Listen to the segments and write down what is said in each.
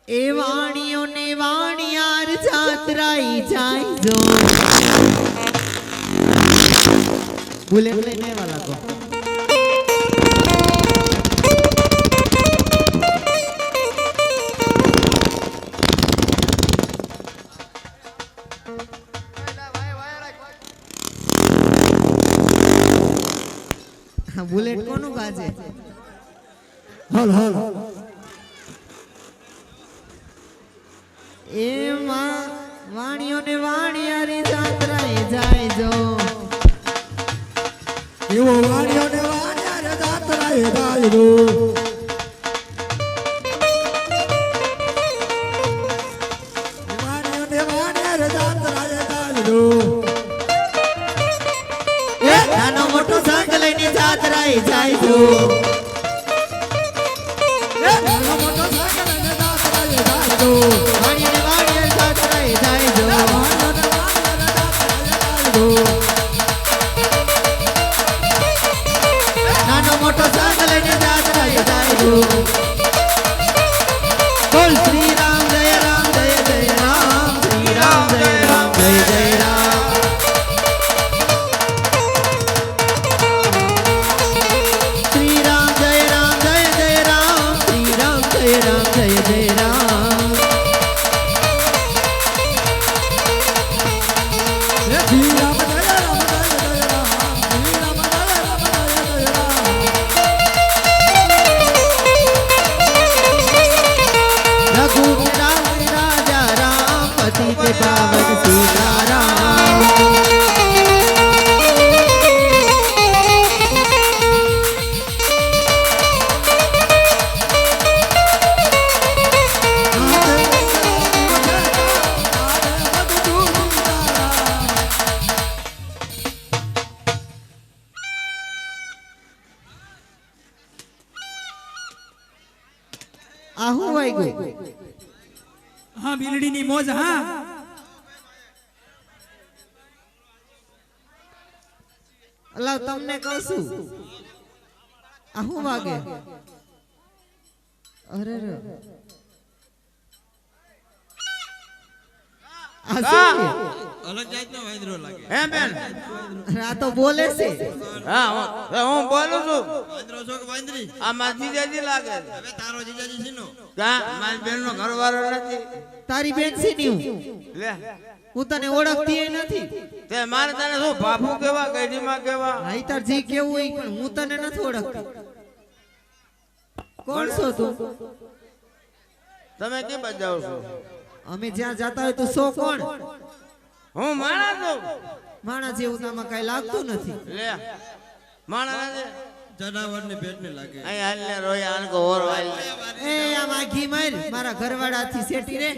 એ વાણીઓ ને વાણિયાર જાત્રાઈ જાય જો બુલેટ લઈને વાલા કો બુલેટ કોનું ગાજે હાલ હાલ એ વાણીઓ ને વાણિયારી જાત્રાએ જાય જો એવો વાણિયો ને વાણિયાર જાત્રાએ જાય જો વાણિયો ને વાણિયાર જાત્રાએ જાય જો એ નાનો મોટો સંગ લઈને જાત્રાએ જાય જો નાનો મોટો સાગર ને જાત્રાએ જાય જો વાણીઓ ને વાણિયાર જાત્રાએ જાય જો વાણિયો ને વાણિયાર જાત્રાએ જાય જો નાનો મોટો સંગ લઈને જાત્રાએ જાય જો બોલ શ્રી રામ જય રામ જય જય રામ શ્રી રામ જય રામ જય જય રામ શ્રી રામ જય રામ જય જય રામ શ્રી રામ જય રામ જય જય રામ શ્રી રામ જય રામ જય જય રામ શ્રી રામ જય રામ જય જય રામ रघु राम राजा राम पतित पावन सीताराम आहू वाई हाँ बिलड़ी नी मौज हाँ अल्लाह तुमने कहूं छू आहू वागे अरे रे अलग जातનો વાંદરો લાગે હે બેન આ તો બોલે છે હા હું બોલું છું વાંદરો છો કે વાંદરી આ મારા જીજાજી લાગે છે. હવે તારો જીજાજી છે નો કા મારી બેનનો ઘરવાળો નથી તારી બેન છે ની લે હું તને ઓળખતી નથી તે મારે તને શું બાપુ કેવા ગઈડીમાં કેવા આઈ તાર જી કેવું હોય પણ હું તને નથી ઓળખતી કોણ છો તું તમે કે બજાવ છો અમે જ્યાં જાતા હોય તો સો કોણ હું માણા છું માણા જેવું તામાં કઈ લાગતું નથી લે માણા નથી જનાવરને પેટને લાગે અહીં હાલ ને રોયા આન કો ઓર વાલ એ આ માખી માર મારા ઘરવાળાથી સેટી રે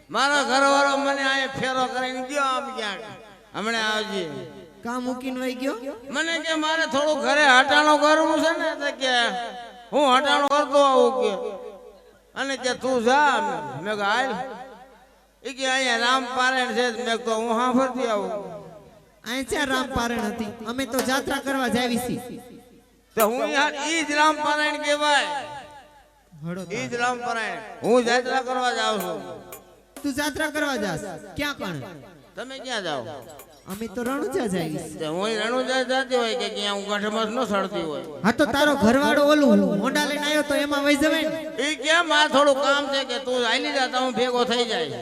મારો ઘરવાળો મને અહીં ફેરો કરીને ગયો આમ ક્યાંક હમણે આવજે કામ મૂકીને વઈ ગયો મને કે મારે થોડું ઘરે હટાણો કરવું છે ને તો કે હું હટાણો કરતો આવું કે અને કે તું જા મેં કહ્યું હાલ એ કે અહીંયા રામ પારણ છે મેં તો હું હા ફરતી આવું અહીં ચાર રામ પારણ હતી અમે તો જાત્રા કરવા જાવી છી તો હું યાર ઈ જ રામ પારણ કહેવાય હળો ઈ જ રામ પારણ હું જાત્રા કરવા જાઉં છું તું જાત્રા કરવા જાસ ક્યાં કણ તમે ક્યાં જાઓ અમે તો રણુજા જાવી છી. તો હું રણુજા જાતી હોય કે ક્યાં હું ગઠમસ નો સડતી હોય હા તો તારો ઘરવાળો ઓલું મોંડા લઈને આવ્યો તો એમાં વઈ જવાય ને ઈ કેમ આ થોડું કામ છે કે તું હાલી જાતા હું ભેગો થઈ જાય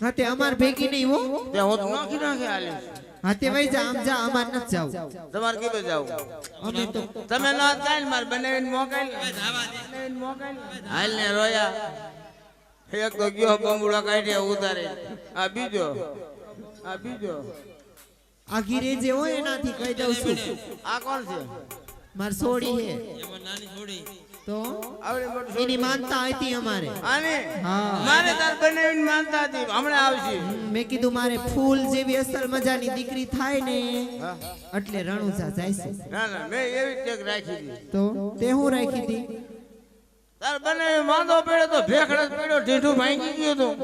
હા તે અમાર ભેગી નહીં હો તે હું તો નાખી નાખી હાલીશ હા તે વઈ જા આમ જા અમાર નથી જાવ તમારે કેવે જાવ અમે તો તમે ન કાઈ માર બનાવીને મોકલ હાલ ને રોયા એક તો ગયો બંબુડા કાઢ્યા ઉતારે આ બીજો આઘી રે જે હોય એનાથી કહી દઉં છું આ કોણ છે માર સોડી હે એમાં નાની છોડી તો આવડી મોટી એની માનતા હતી અમારે આની હા મારે તાર બનાવીને માનતા હતી હમણાં આવશે મેં કીધું મારે ફૂલ જેવી અસલ મજાની દીકરી થાય ને એટલે રણુજા જાય છે ના ના મેં એવી ટેક રાખી હતી તો તે હું રાખી હતી તાર બનાવી માંદો પડ્યો તો ભેખડ જ પડ્યો ઢીઠું ભાંગી ગયું તું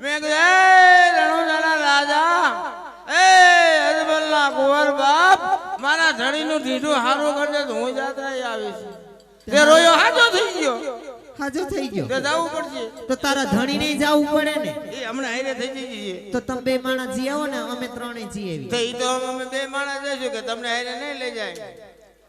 મેં કીધું એ રણુજાના રાજા એ અજમલના કુંવર બાપ મારા ધણીનું ઢીઠું હારું કરજે તો હું જાત્રાએ આવીશ તે રોયો હાજો થઈ ગયો હાજો થઈ ગયો તો જવું પડશે. તો તારા ધણીને જવું પડે ને એ હમણાં હારે થઈ જઈએ. તો તમે બે માણસ જી આવો ને અમે ત્રણેય જી આવી તો ઈ તો અમે બે માણસ જઈશું કે તમને હારે નહીં લઈ જાય.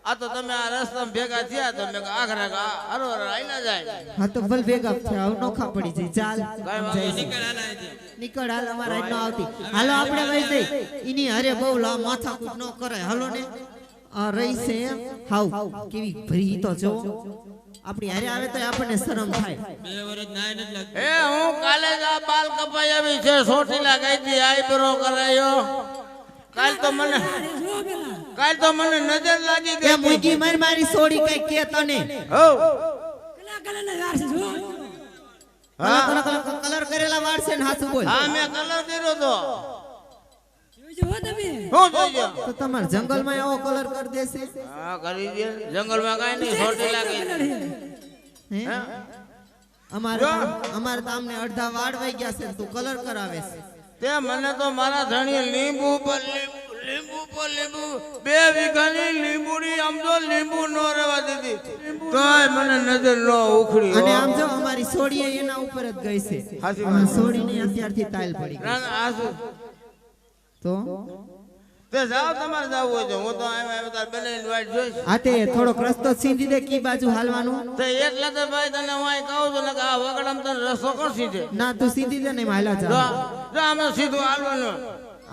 આ તો તમે આ રસ્તામાં ભેગા થયા તો મેં આખરે હરો આઈના જાય. હા તો ભલ ભેગા થયા હવે નોખા પડી જાય ચાલ કાંઈ વાંધો જઈશું. નીકળ હાલ અહીંથી. નીકળ હાલ અમારા ન આવતી હાલો આપણે વઈ જઈ ઈની હરે બહુ લા માથાકૂટ ન કરાય હાલો ને આ રહી છે હાવ કેવી ભરી તો જો આપણી હારે આવે તો આપણને શરમ થાય 2 વર્ષ નાય નથી લાગતું. એ હું કાલે જ આ બાલ કપાઈ આવી છે સોટીલા ગઈ હતી આઈબ્રો કરાયો. કાલ તો મને નજર લાગી એ ગઈ. મુગી મારી સોડી કઈ કે તને હો કલર કરેલા વાળ છે ને હાસુ બોલ હા મેં કલર કર્યો તો. જોજો તમે શું જોઈજો? તો તમાર જંગલમાં એવો કલર કરી દેશે હા કરી દે. જંગલમાં કાંઈ નહીં સોટીલા ગઈ. હે અમારે તો અમને અડધા વાળ વઈ ગયા છે તું કલર કરાવે છે તે મને તો મારા ધણી લીંબુ પર લીંબુ 2 વીઘાની લીંબુડી આમ તો લીંબુ નો રહેવા દીધી તોય મને નજર નો ઉખડી. અને આમ જો અમારી સોડીએ એના ઉપર જ ગઈ છે હાચી અમારી સોડીને અત્યારથી તાલ પડી ગઈ. ના ના આ શું? તો તે જાવ તમારે જાવ હોય તો હું તો આવ્યા તાર બનાવીને વાટ જોઈશ. આ તે થોડોક રસ્તો સીધી દે કી બાજુ હાલવાનું તો એટલે તો ભાઈ તને હું અહીં કહું છું ને કે આ વગડામાં તને રસ્તો કોણ સીધે? ના તું સીધી દે ને હાલા જો જા જો આમે સીધું હાલવાનું.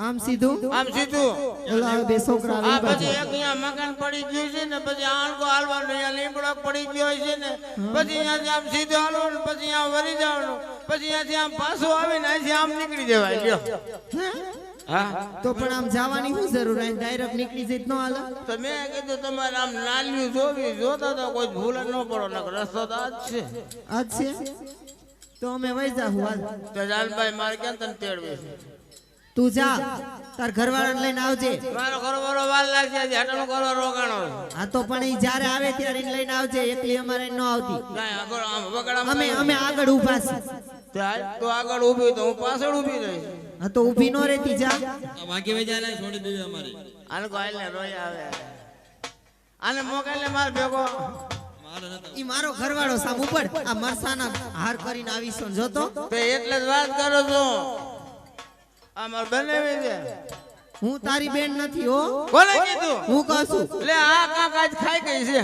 આમ સીધું આમ સીધું. ઓલા બે છોકરા આ આવી બાજુ પછી એક અહીંયા મકાન પડી ગયું છે ને પછી આણકો હાલવાનું અહીંયા લીમડો પડી ગયો છે ને પછી અહીંયાથી આમ સીધું હાલવાનું પછી અહીંયા વળી જવાનું પછી અહીંયાથી આમ પાછું આવીને અહીંથી આમ નીકળી જવાય. લ્યો હા તો પણ આમ જવાની શું જરૂર અહીં ડાયરેક્ટ નીકળી જઈ ન હાલે તો મેં કીધું તમારે આમ નાલિયું જોવી જોતા તો કોઈ ભૂલ જ ન પડો ને રસ્તો તો આ જ છે. આજ છે તો અમે વઈ જાહુ હાલ તો જાલભાઈ મારે ક્યાં તને તેડવી છે? તું જા તાર ઘરવાળાને લઈને આવજે મારો ઘરવાળો વાર લાગશે હટાણો કરવા રોકાણો. આ તો પણ ઈ જ્યારે આવે ત્યારે એને લઈને આવજે એકલી અમારે ન આવતી કાંઈ આગળ આમ વગડામાં અમે આગળ ઊભા છીએ તો આગળ ઊભી તો હું પાછળ ઊભી રહીશ. હા તો ઊભી ન રહેતી જા આ બાકી વઈ જાય ને છોડી દેવી અમારી. આને કોઈ ને રોઈ આવે આને મોકલે માર ભેગો. મારે નતા. ઈ મારો ઘરવાળો સામ ઉપર આ મરસાના હાર કરીને આવીશો ને જોતો તો એટલે જ વાત કરું છું. આ માર બનાવી દે. હું તારી બેન નથી હો કોને કીધું? હું કહું છું લે આ કાકાજ ખાઈ ગઈ છે.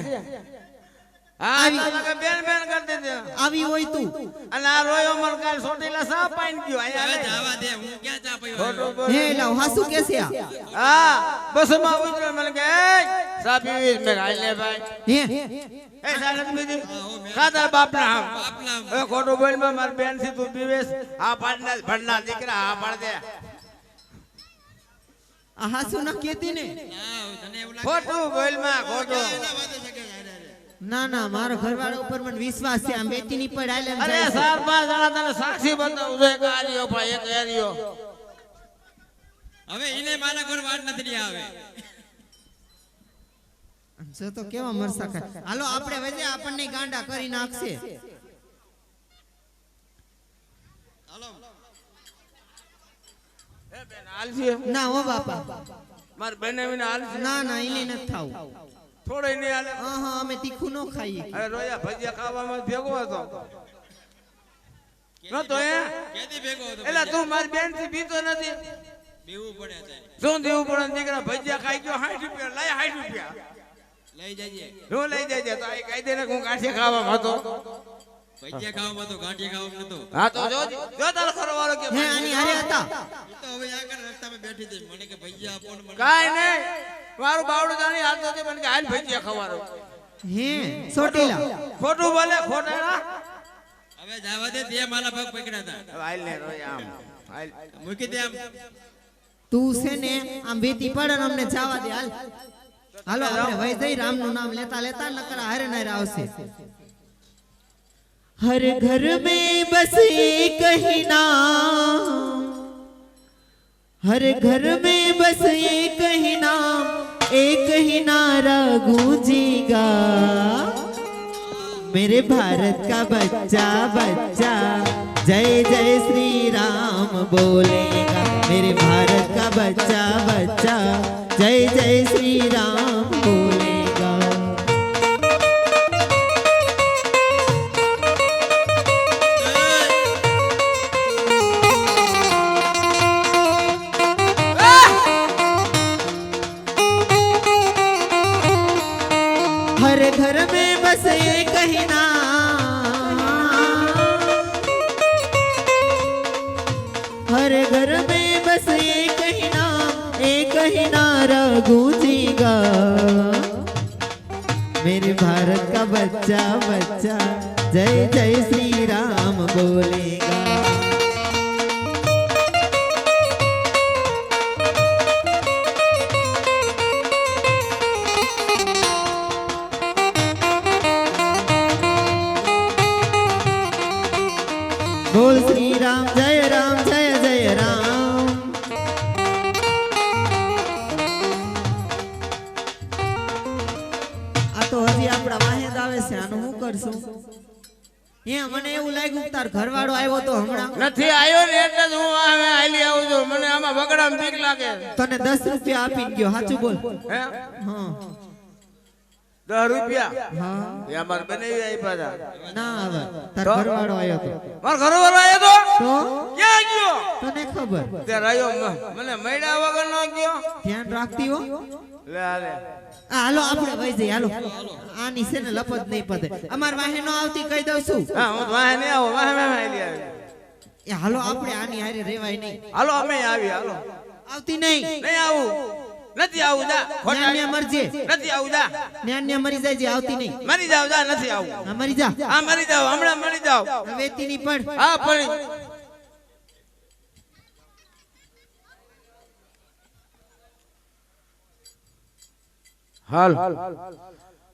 હા આવી. કાકા બેન બેન કરતી હતી. આવી હોય તું અને આ રોયો મર કાલ સોટીલા સા પાઈન ગયો હવે અહીંયા જવા દે હું ક્યાં ચા પીવા ખોટું આવ્યો? બોલ. હે લાવ હાસુ કે છે આ હા બસમાં ઉતરો મને કે એ સા પીવીશ મેં હાલ લે ભાઈ હે એ સાલત બીજી ખાતા બાપના આમ બાપના એ ખોટું બોલ માં માર બેન થી તું પીવેશ આ પાડના ભણના દીકરા આ પાડ દે આ હાસુ ના કેતી ને ના, તને એવું લાગે? ખોટું બોલ માં ખોટું. એના વાતે છે કે હારે હારે. ના ના મારો ઘરવાળો ઉપર મને વિશ્વાસ છે આમ બેટી ની પડ આલે એમ અરે જાય છે. 4-5 જણા તને સાક્ષી બતાવું છું. એક આર્યો ભાઈ એક આર્યો. હવે એને મારા ઘર વાત નથી આવે. જો તો કેવા મરસા ખાય હાલો આપણે વજે આપણને ગાંડા કરી નાખશે હાલો. એ બેન હાલ છે ના હો બાપા માર બનાવીને હાલ છે ના ના એને નથી થાવું થોડે નહીં હાલે. હા હા અમે તીખું ન ખાઈએ અરે રોયા ભજીયા ખાવામાં ભેગો હતો નતો એ કેદી ભેગો હતો? એલા તું મારી બેન થી પીતો નથી. પીવું પડે છે. શું દેવું પડે દીકરા ભજીયા ખાઈ ગયો 60 રૂપિયા લાય 60 રૂપિયા લઈ જજે. હું લઈ જાય તો આ કહી દે ને હું કાઠી ખાવામાં હતો. ભજીયા ખાવામાં તો ગાંઠિયા ખાવામાં નતો. હા તો જો જો તારો ઘરવાળો કે હે આની હારે હતા ઈ તો હવે આગળ રસ્તામાં બેઠી હતી. મને કે ભજીયા આપો ને મને. કાઈ નહીં મારું બાવડું જાણી હાથ નથી મને કે હાલ ભજીયા ખવારો. હે સોટેલા ખોટું બોલે ખોટાડા. હવે જવા દે તે મારા પગ પકડ્યા હતા. હાલ ને રોય આમ હાલ. મૂકી દે આમ. તું છે ને આમ બેટી પડે ને અમને જવા દે હાલ હાલો આપણે વઈ જઈ રામનું નામ લેતા લેતા નકર હારે નારે આવશે हर घर में बस एक ही नाम हर घर में बस एक ही नाम एक ही नारा गूंजेगा मेरे भारत का बच्चा बच्चा जय जय श्री राम बोलेगा मेरे भारत का बच्चा बच्चा जय जय श्री राम बोलेगा हर घर में बस एक ही नारा गूंजेगा, मेरे भारत का बच्चा बच्चा जय जय श्री राम बोलेगा। बोल श्री राम जय जय राम। आ तो हજી આપડા વાહેદ આવે છે, આનું શું કરશું? મને એવું લાગ્યું તાર ઘરવાળો આવ્યો તો હમણાં નથી આવ્યો ને એટલે જ હું હવે આલી આવું છું. મને આમાં બગડામાં બીક લાગે. તને 10 રૂપિયા આપી ગયો, સાચું બોલ. હે હા 10 રૂપિયા? હા એ અમાર બનાવી આપ્યા હતા. ના આવે, તાર ઘરવાળો આવ્યો તો. મારો ઘરવાળો આવ્યો તો ક્યાં ગયો તને ખબર? તે રહ્યો મને મૈડા વગર નો ગયો. ધ્યાન રાખતી હો. લે હાલે હાલો આપણે વઈ જઈએ. હાલો આની છે ને લપત નહીં પતે. અમાર વાહે નો આવતી કહી દઉં છું. હા હું વાહે નહીં આવું, વાહે આલી આવી. એ હાલો આપણે આની હારે રેવાય નહીં. હાલો અમે આવી. હાલો આવતી નહીં. નહીં આવું, નથી આવું જા. ખોટા ન્યાન્યા મરજે. નથી આવું જા. ન્યાન્યા મરી જાય જે આવતી નહીં. મરી જાવ જા. નથી આવું. હા મરી જા. હા મરી જાવ, હમણાં મરી જાવ. વેતી ની પડ. હા પણ હાલ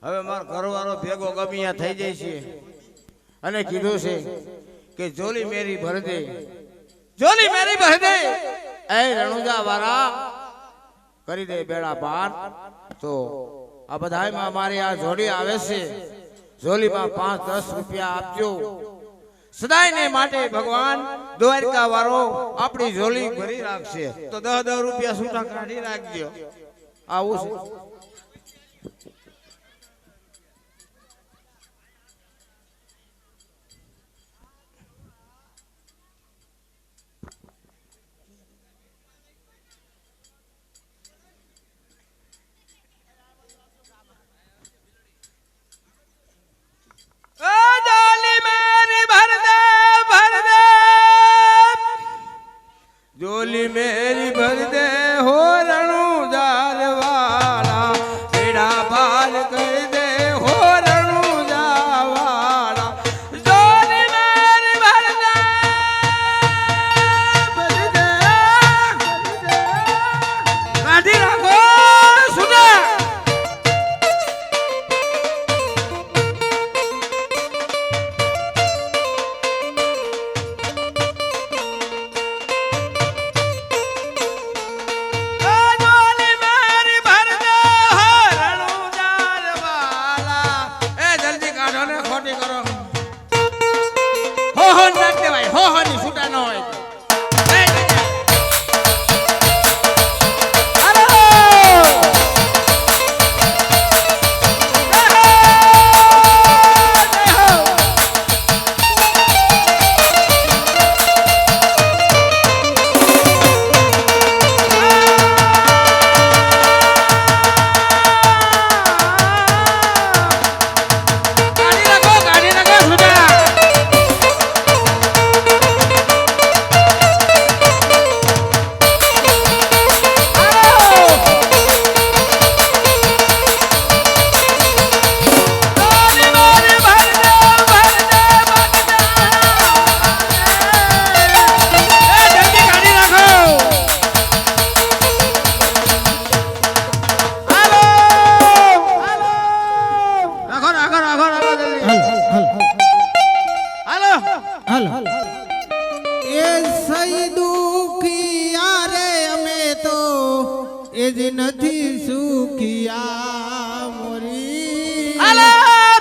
હવે મારો ઘરવાળો ભેગો ગમિયા થઈ જાય છે અને કીધું છે કે જોલી મેરી ભર દે, જોલી મેરી ભર દે. એ રણુજા વાળા કરી દે બેડા પાર. તો આ બધાયમાં મારી આ જોડી આવે છે, જોલીમાં 5-10 રૂપિયા આપજો. સદાયને માટે ભગવાન દ્વારકા વાળો આપણી જોલી ભરી રાખશે. તો 10-10 રૂપિયા છૂટા કાઢી રાખજો. આવું છે. जोली मेरी भर दे हो रणुजार वाला, बेड़ा पार कर दे हो रणुजार वाला। जोली मेरी भर दे, काठी राखो सुना।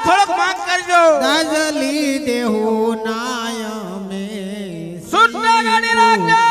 થોડોક માંગ કરજો. દાજલી દેહો નાય મે સુટના ગાડી રાખજો.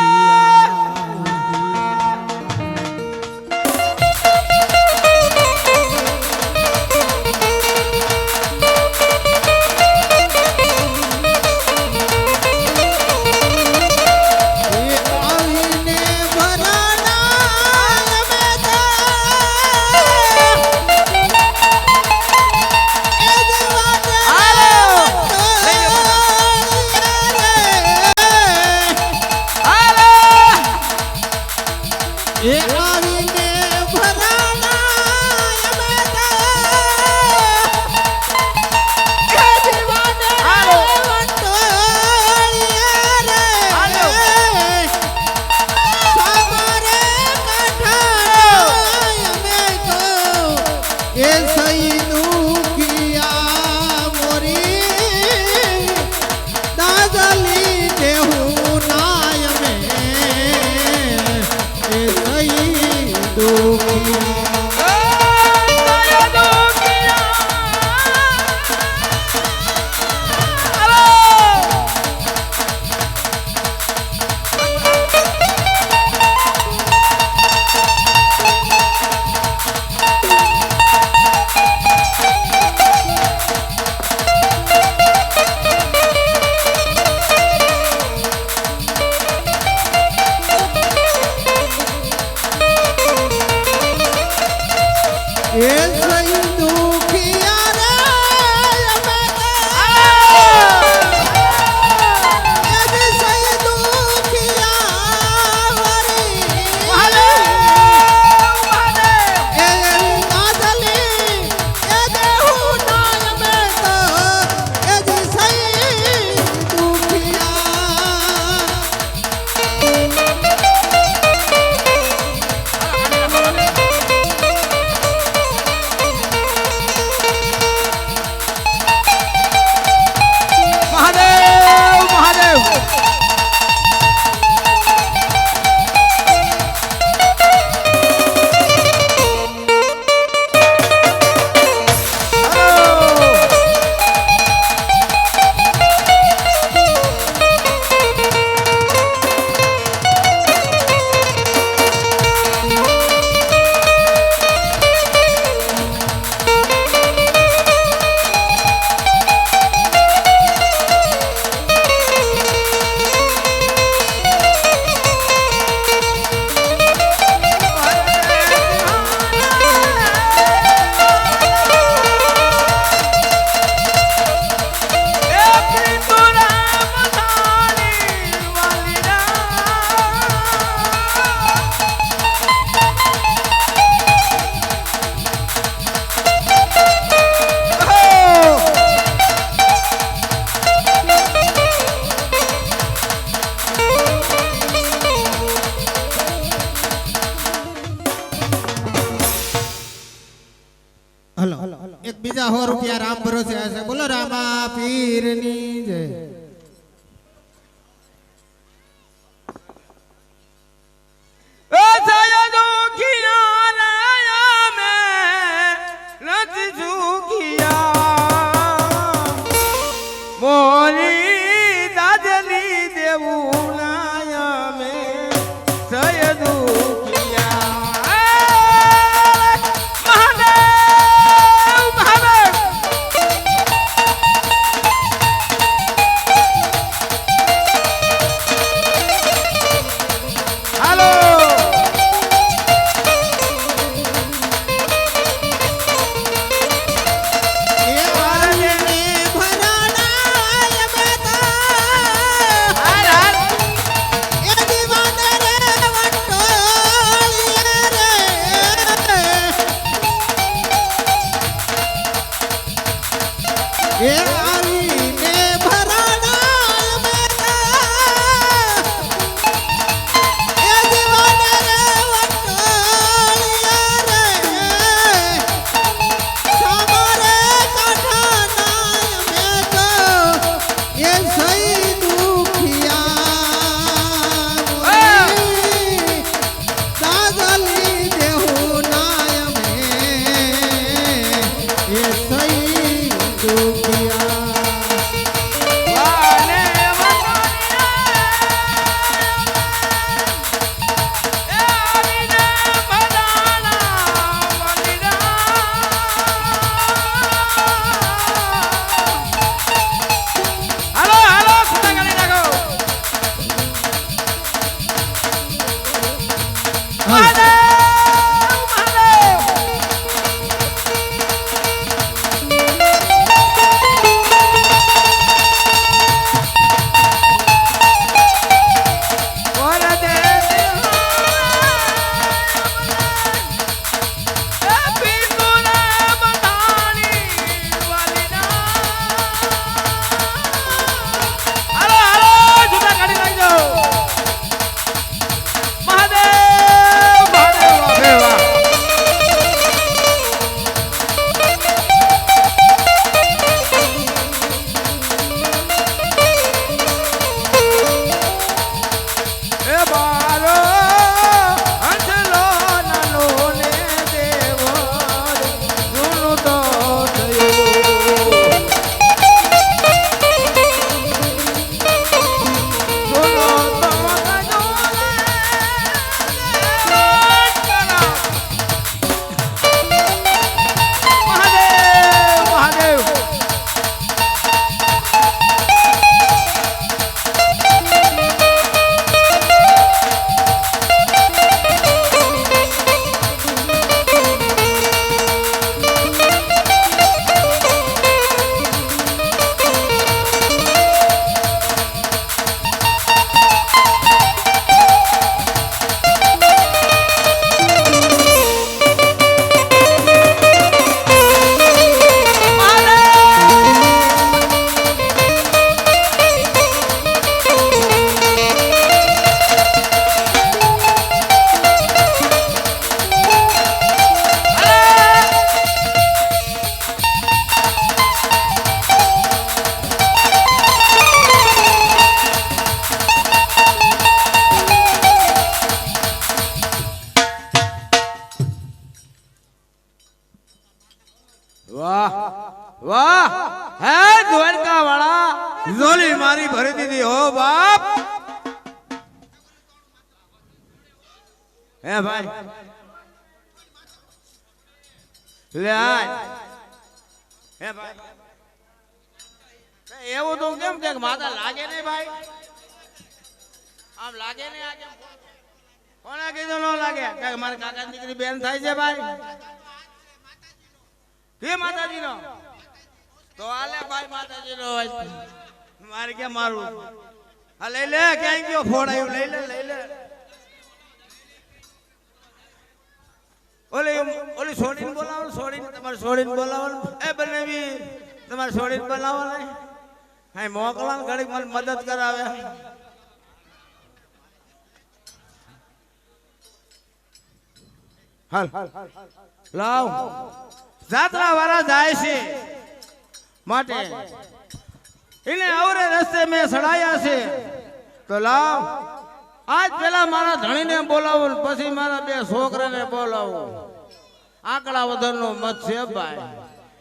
વાહ હે દ્વારકા વાળા ઝોલી મારી ભરી દીધી હો બાપ હે ભાઈ લે આય હે ભાઈ એવું તો કેમ કે માતા લાગે નહીં ભાઈ આમ લાગે નહીં આ કેમ કોણે કીધું ન લાગે કે મારા કાકા દીકરી બેન થાય છે ભાઈ કે માતાજી નો તો આલે ભાઈ માતાજી નો મારે કે મારું આ લઈ લે ક્યાં ગયો ફોડાયું લઈ લે ઓલી છોડીને બોલાવો તમારે છોડીને બોલાવો એ બનેવી તમારે છોડીને બોલાવો ને હા મોકલો ને ઘડીક મને મદદ કરાવે હાલ લાવ જાત્રા વાળા જાય છે માટે એને અવરે રસ્તે મેં સડાયા છે તો લાવ આજ પેલા મારા ધણીને બોલાવો પછી મારા બે છોકરાને બોલાવો આંકડા વધારનો મત છે ભાઈ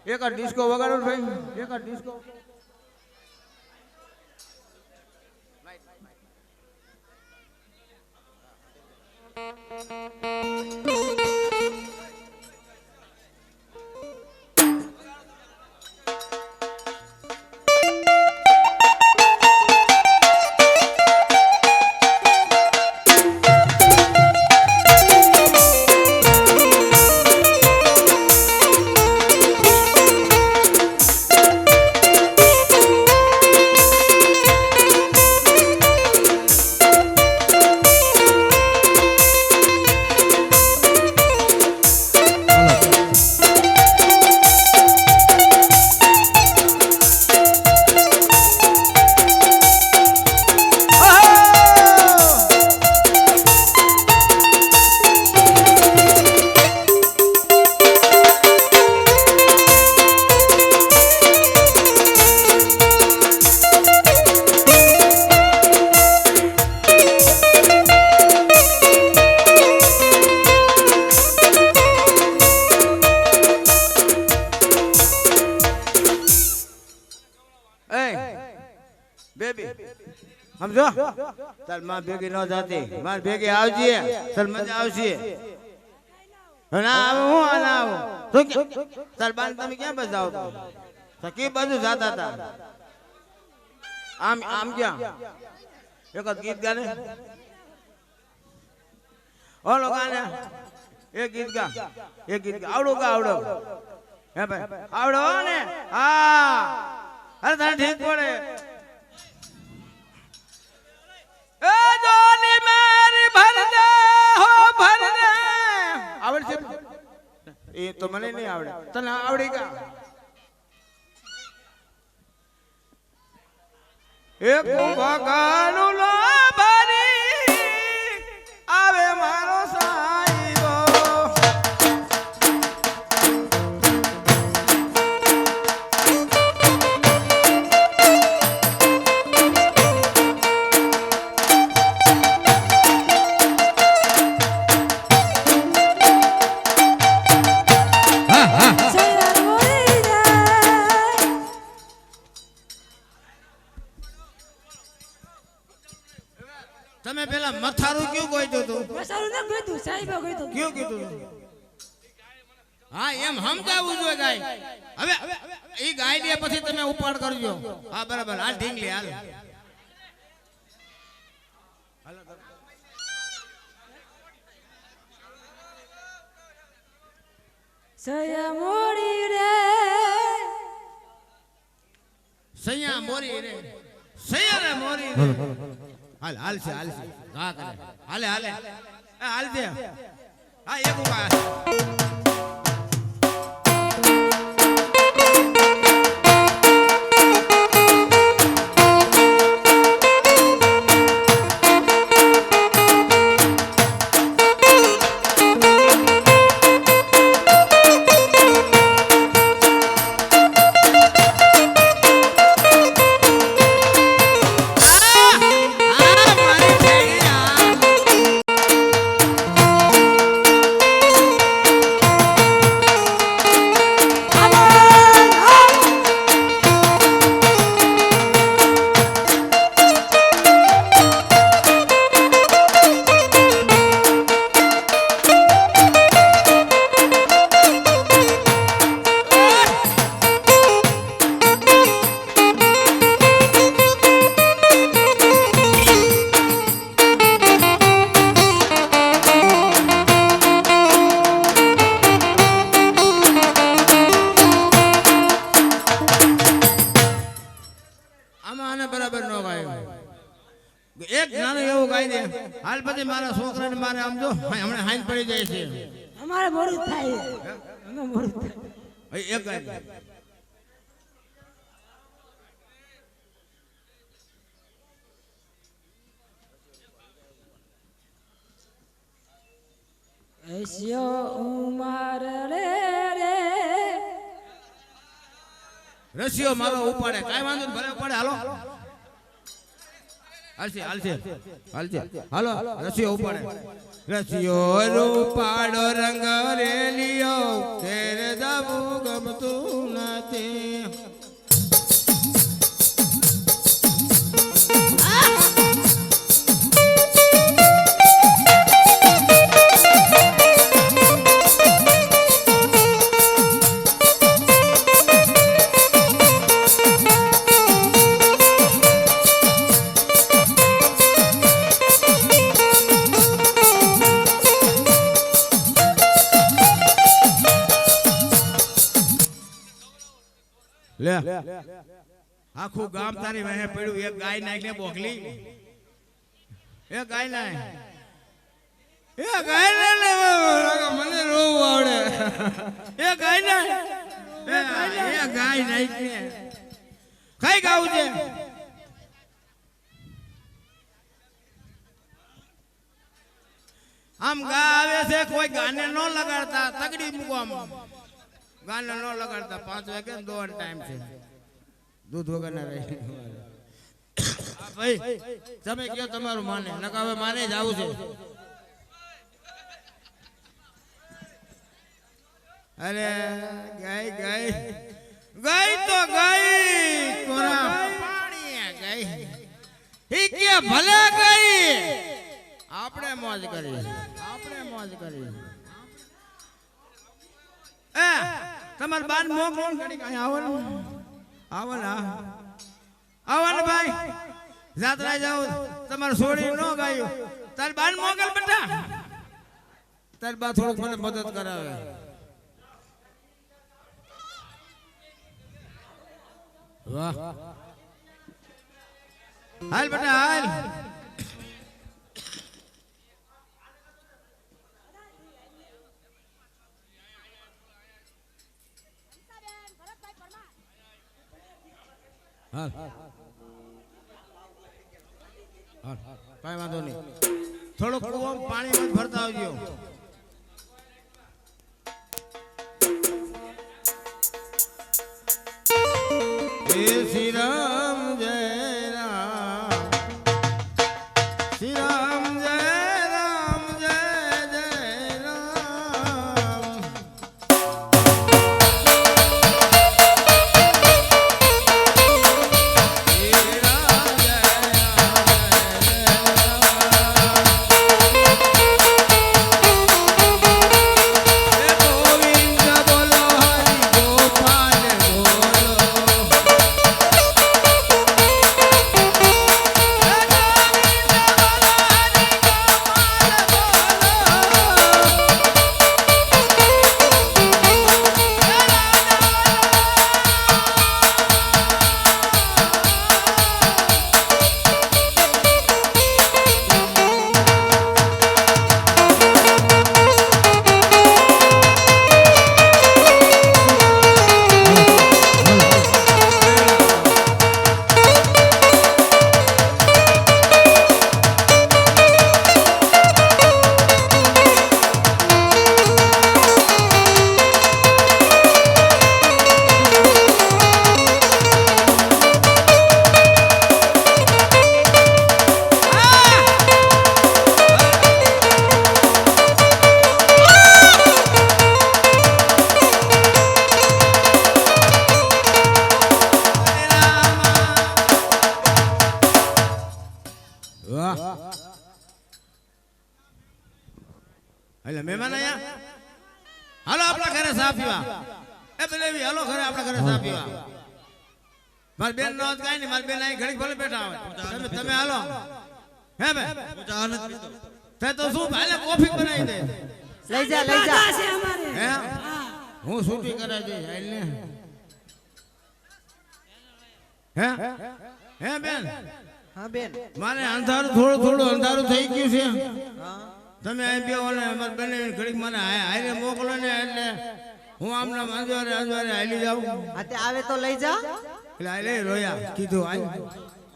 એક ડિસ્કો વગાડો ભાઈ એક ડિસ્કો સમજો તાર માં ભેગી ન જાતી માર ભેગી આવજે તાર મજા આવશે ના આવું હું ના આવું તું તાર બાન તમે ક્યાં બસ જાવ તો કે બાજુ જાતા હતા આમ ક્યાં એક ગીત ગાને ઓલો ગાને એક ગીત ગા આવડો હે ભાઈ આવડો ને હા અરે તને ઠીક પડે એ જોલી મારી ભરને હો ભરને આવડે એ તો મને નહીં આવડે તને આવડી ગયા એક ભગવાનનું લો ભરી આવે મારો સાઈરો તમે પેલા મથારું ક્યું ગોઈતું તું મસાલું ના ગોઈતું સાહેબે ગોઈતું ક્યું કીધું હા એમ સમજાવવું જોઈએ ગાય હવે ઈ ગાય દે પછી તમે ઉપાડ કરજો હા બરાબર હાલ ઢીંગલી હાલ સયા મોડી રે સૈયા મોરી રે સૈયા રે મોરી રે હાલ છે હા કરે હાલે હાલ દે હા એક ઉભા એક નાનું એવું ગાઈ દે હાલ પછી મારા છોકરાને મારે આમ જો હમણાં હાઈન પડી જાય છે અમારે મોડું થાય અમે મોડું થાય એક ગાઈ દે. એસ્યો ઉમાર રે રે રસિયો મારો ઉપાડે કાઈ વાંધો નહીં ભલે ઉપાડે હાલો હાલશે હાલશે હાલશે હાલો રસિયો ઉપાડે રસિયો ઉપાડો રંગ રેલિયો તેરે જાવું ગમતું નથી લે આખું ગામ તારી વહે પડ્યું એક ગાય નાખને બોકલી એક ગાય નાખ એ ગાય ને મને રોવું આવડે એ ગાય ના એ ગાય નાખને કઈ ગાવું છે આમ ગા આવે છે કોઈ ગાને ન લગાડતા તગડી મૂકો આમ ગાને ન લગાડતા 5 વાગે દોડ ટાઈમ છે દૂધ વગર ના રહી ભાઈ તમે કયો તમારું માને નકા હવે માને જ આવું છે અરે ગાય ગાય ગાય તો ગાય કોરા પાણી ગાય ઈ કે ભલે ગાય આપણે મોજ કરી એ તમાર બાન મોગ મોગ ઘડી કાઈ આવો ને ભાઈ જાત્રા જાવ તમાર છોડી નો ગાયું તાર બાન મોગલ બેટા તાર બા થોડુંક મને મદદ કરાવે વાહ હાલ બેટા હાલ કઈ વાંધો નહીં થોડુંક કુવામાં પાણી ભરતા આવજો જય શ્રી રામ જય રામ શ્રી રામ જય રામ જય જય રામ એટલે મહેમાન આયા હાલો આપણા ઘરે ચા પીવા એ બલેવી હાલો ઘરે આપણા ઘરે ચા પીવા મારી બેન નો કાઈ નહીં મારી બેન અહીં ઘડી ભલે બેઠા હોય તમે હાલો હે બે હું ચા નથી પીતો તે તો શું ભાલે કોફી બનાવી દે લઈ જા છે અમારે હે હું છૂટી કરાવી દે હાલ ને હે હે બેન હા બેન મારે અંધારું થોડું અંધારું થઈ ગયું છે. હા તમે અહીં બે ઓલે અમારે બંને ઘડીક મને હારે મોકલો ને એટલે હું આમના અંજવારે હાલી જાઉં. આ તે આવે તો લઈ જા. એટલે હાલે રોયા કીધું હાલ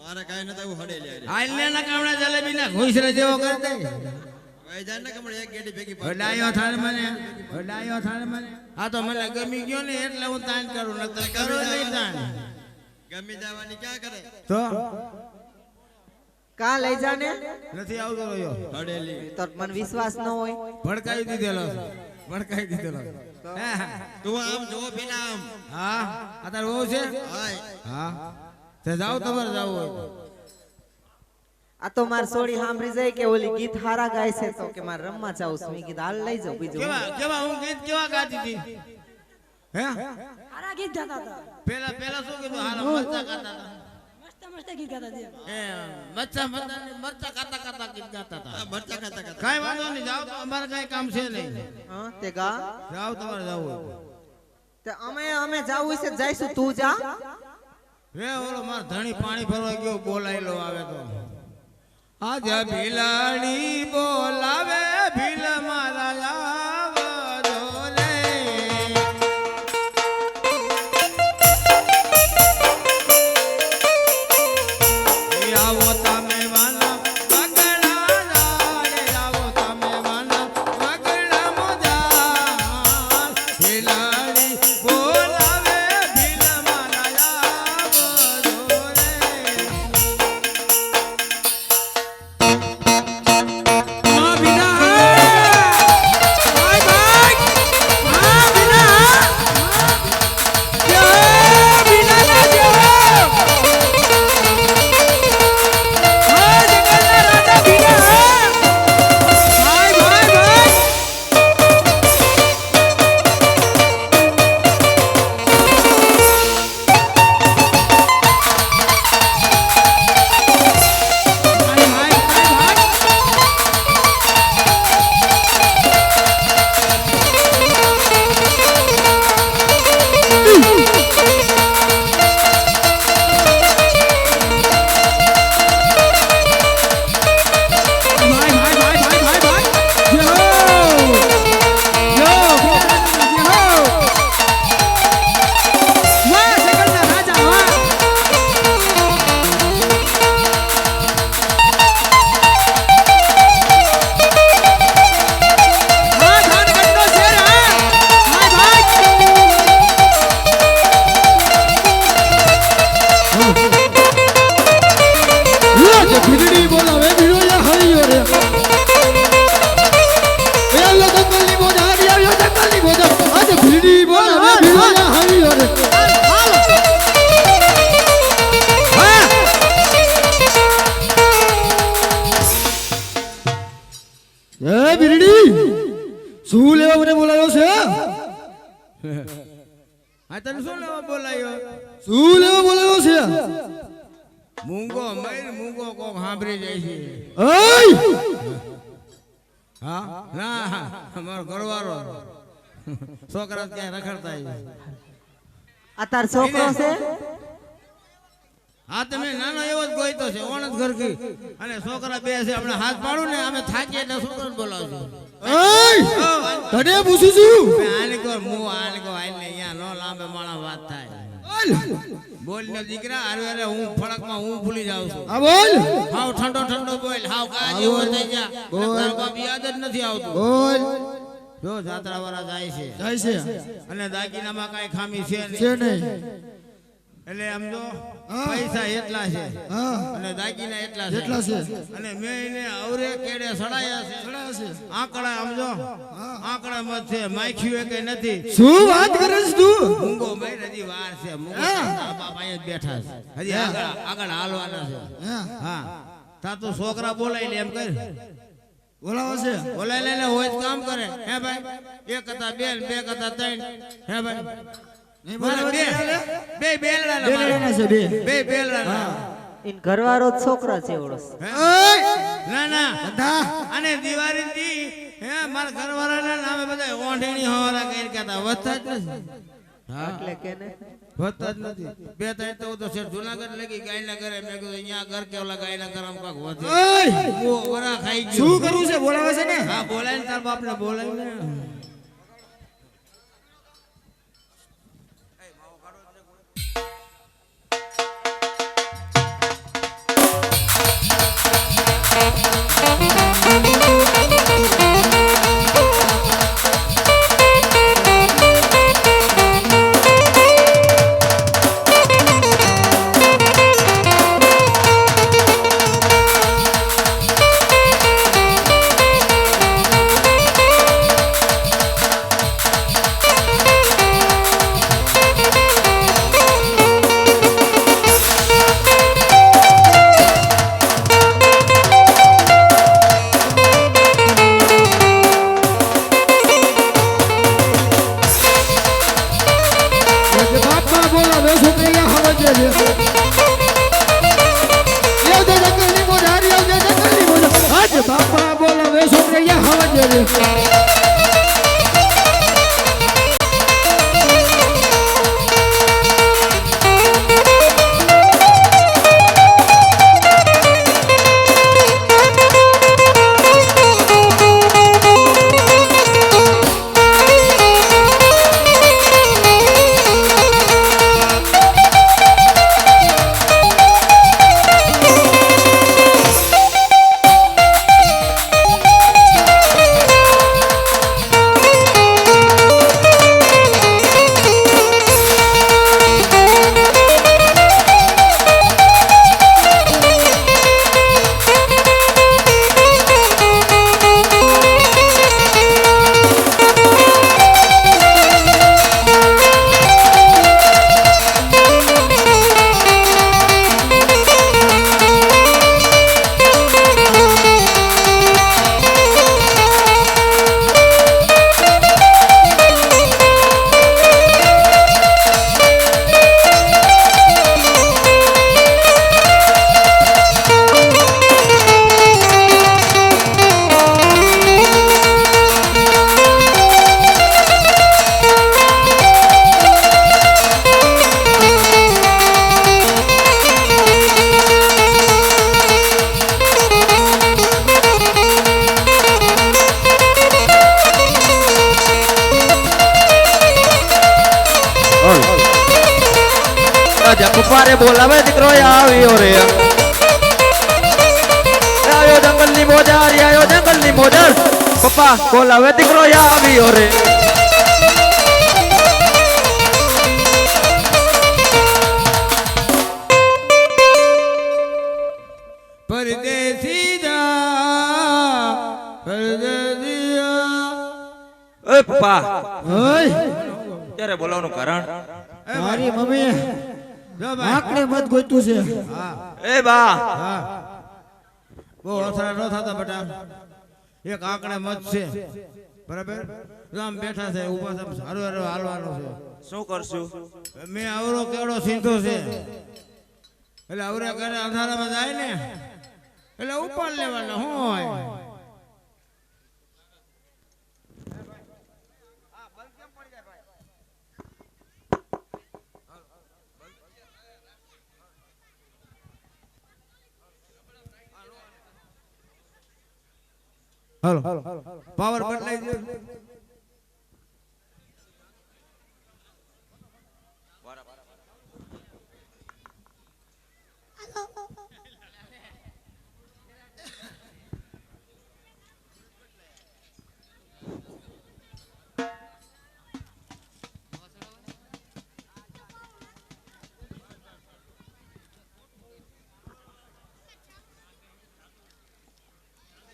મારે કાંઈ નતા એવું હડે લે હાલ ને ના કામણે જલેબી ના ઘોઈસરા જેવો કરી દે. ભાઈ જાન ને કમળ એક ગેડી ભેગી વડાયો થાળ મને આ તો મને ગમી ગયો ને એટલે હું તાન કરું નકર કરું નહીં તાન. ગમી જવાની ક્યાં કરે તો કા લઈ જા ને નથી આવતો રહ્યો. હડેલી તો મને વિશ્વાસ ન હોય. ભડકાઈ દીધેલો હે? તું આમ જો પેલા આમ હા અત્યારે બહુ છે. હાય હા તે જાવ તમારે જાવું હોય આ તો માર સોડી સાંભળી જાય કે ઓલી ગીત હારા ગાય છે તો કે માર રમવા જાઉં છું. મેં કીધું હાલ લઈ જાઉં બીજું હું. કેવા હું ગીત કેવા ગાતી હતી હે હારા ગીત ગાતા હતા. પેલા શું કીધું હાલ મરચા ગાતા હતા. મસ્ત ગીત ગાતા હતા. એ મરચા ખાતા ગીત ગાતા હતા. આ મરચા ખાતા ખાતા કાઈ વાંધો નહીં જાવ તો અમારે કઈ કામ છે નહીં. હા તે ગા જાવ તમારે જાવું હોય તે અમે જાવું છે જઈશું તું જા. રે ઓલો માર ધણી પાણી ભરવા ગયો બોલાયેલો આવે તો આજા ભીલાડી બોલાવે ભીલ મારા આવજો રે. આવો તમે વાના વગડા રે આવો તમે વાના વગડા મોજા ભીલાડી બોલાવે ભીલ મારા આવજો રે. માં બીના બાય બાય માં બીના જય બીના ના જય જગન્ના રાજા બીના બાય બાય બાય ભાઈ ભાઈ ભીલડી બોલાવે ભીલોયા હરિયો રે એલો જંગલની મોજા આવી આવ્યો જંગલની મોજા આજે ભીલડી બોલાવે ભીલોયા હરિયો રે એ ભીલડી શું લેવા મને બોલાયો છે આ તને શું લેવા બોલાયો? શું લેવા બોલાયો છે મૂંગો કોક સાંભળી જાય છે. એય હા ના અમારો ઘરવાળો છોકરા ક્યાં રખડતા છે. આ તાર છોકરો છે. હા તમે નાનો એવો જ ગોઈતો છે ઓણ જ ઘરકી અને છોકરા બે છે આપણે હાથ પાડું ને અમે થાકીએ એટલે છોકરાને બોલાવજો. એય તને પૂછું છું આને કો આઈને અહીંયા નો લાંબે માણા વાત થાય. બોલ ને દીકરા અરે હું ફળકમાં હું ભૂલી જાઉં છું. આ બોલ હાવ ઠંડો બોલ હાવ કાજી હો થઈ જા. તારો બાપ યાદ જ નથી આવતું. બોલ જો જાત્રા વાળા જાય છે જાય છે અને દાગીનામાં કાંઈ ખામી છે છે નહીં. નહીં એટલે આમ જો હા. પૈસા એટલા છે હા અને દાગીના એટલા એટલા છે અને મેં એને અવરે કેડે સડાયા છે. આંકડા આમ જો આંકડા મત છે માખ્યું કે નથી. શું વાત કરે છે તું મૂંગો ભાઈ હજી વાર છે. મૂંગો તારા બાપ અહીંયા જ બેઠા છે હજી આગળ હાલવાના છે. હા તા તું છોકરા બોલાય લે એમ કર બોલાવો છે બોલાય લઈને હોય જ કામ કરે. હે ભાઈ એક હતા બે ને બે હતા ત્રણ. હે ભાઈ નહીં બોલાવો છે બે બેલડા બે લેવાના છે બે બે બેલડા ઇન ઘરવાળો જ છોકરા છે એવડો. ના ના બધા અને દિવાળી દી હે મારા ઘરવાળાના નામે બધા ઓંઢેણી હોવાના કઈ કહેતા વધતા જ નથી. હા એટલે કે ને હોતા જ નથી બે ત્રણ તો હું તો શેઠ જુનાગઢ લગી ગાયના ઘરે મેં કીધું અહીંયા ઘર કે ઓલા ગાયના ઘર આમ કાક વધે ઓય ઓ વરા ખાઈ ગયો શું કરવું છે બોલાવે છે ને હા બોલાય ને તાર બાપને બોલાય ને બાપા બોલાવે છોકરીયા હવજે રે યે જંગલની મોઢાર યે જંગલની મોઢાર આજ બાપા બોલાવે છોકરીયા હવજે રે પપ્પારે બોલાવે દીકરો આવ્યો રે આવ્યો જંગલની મોજાર આવ્યો જંગલની મોજાર પપ્પા બોલાવે દીકરો આવ્યો રે પરદેસી જા પરદેસિયા ઓય પપ્પા ઓય ક્યારે બોલાવવાનું કારણ મારી મમ્મી જો ભાઈ આકડે મત ગોતું છે હા એ બા હા બહુ અસરા ન થતા બેટા એક આંકડે મત છે બરાબર આમ બેઠા છે ઉભા છે સારું સારું હાલવાનું છે શું કરશું મેં આવરો કેવડો સીધો છે એટલે આવરા ઘરે અંધારામાં જાય ને એટલે ઉપર લેવાના હોય હાલો પાવર બદલાઈ ગયો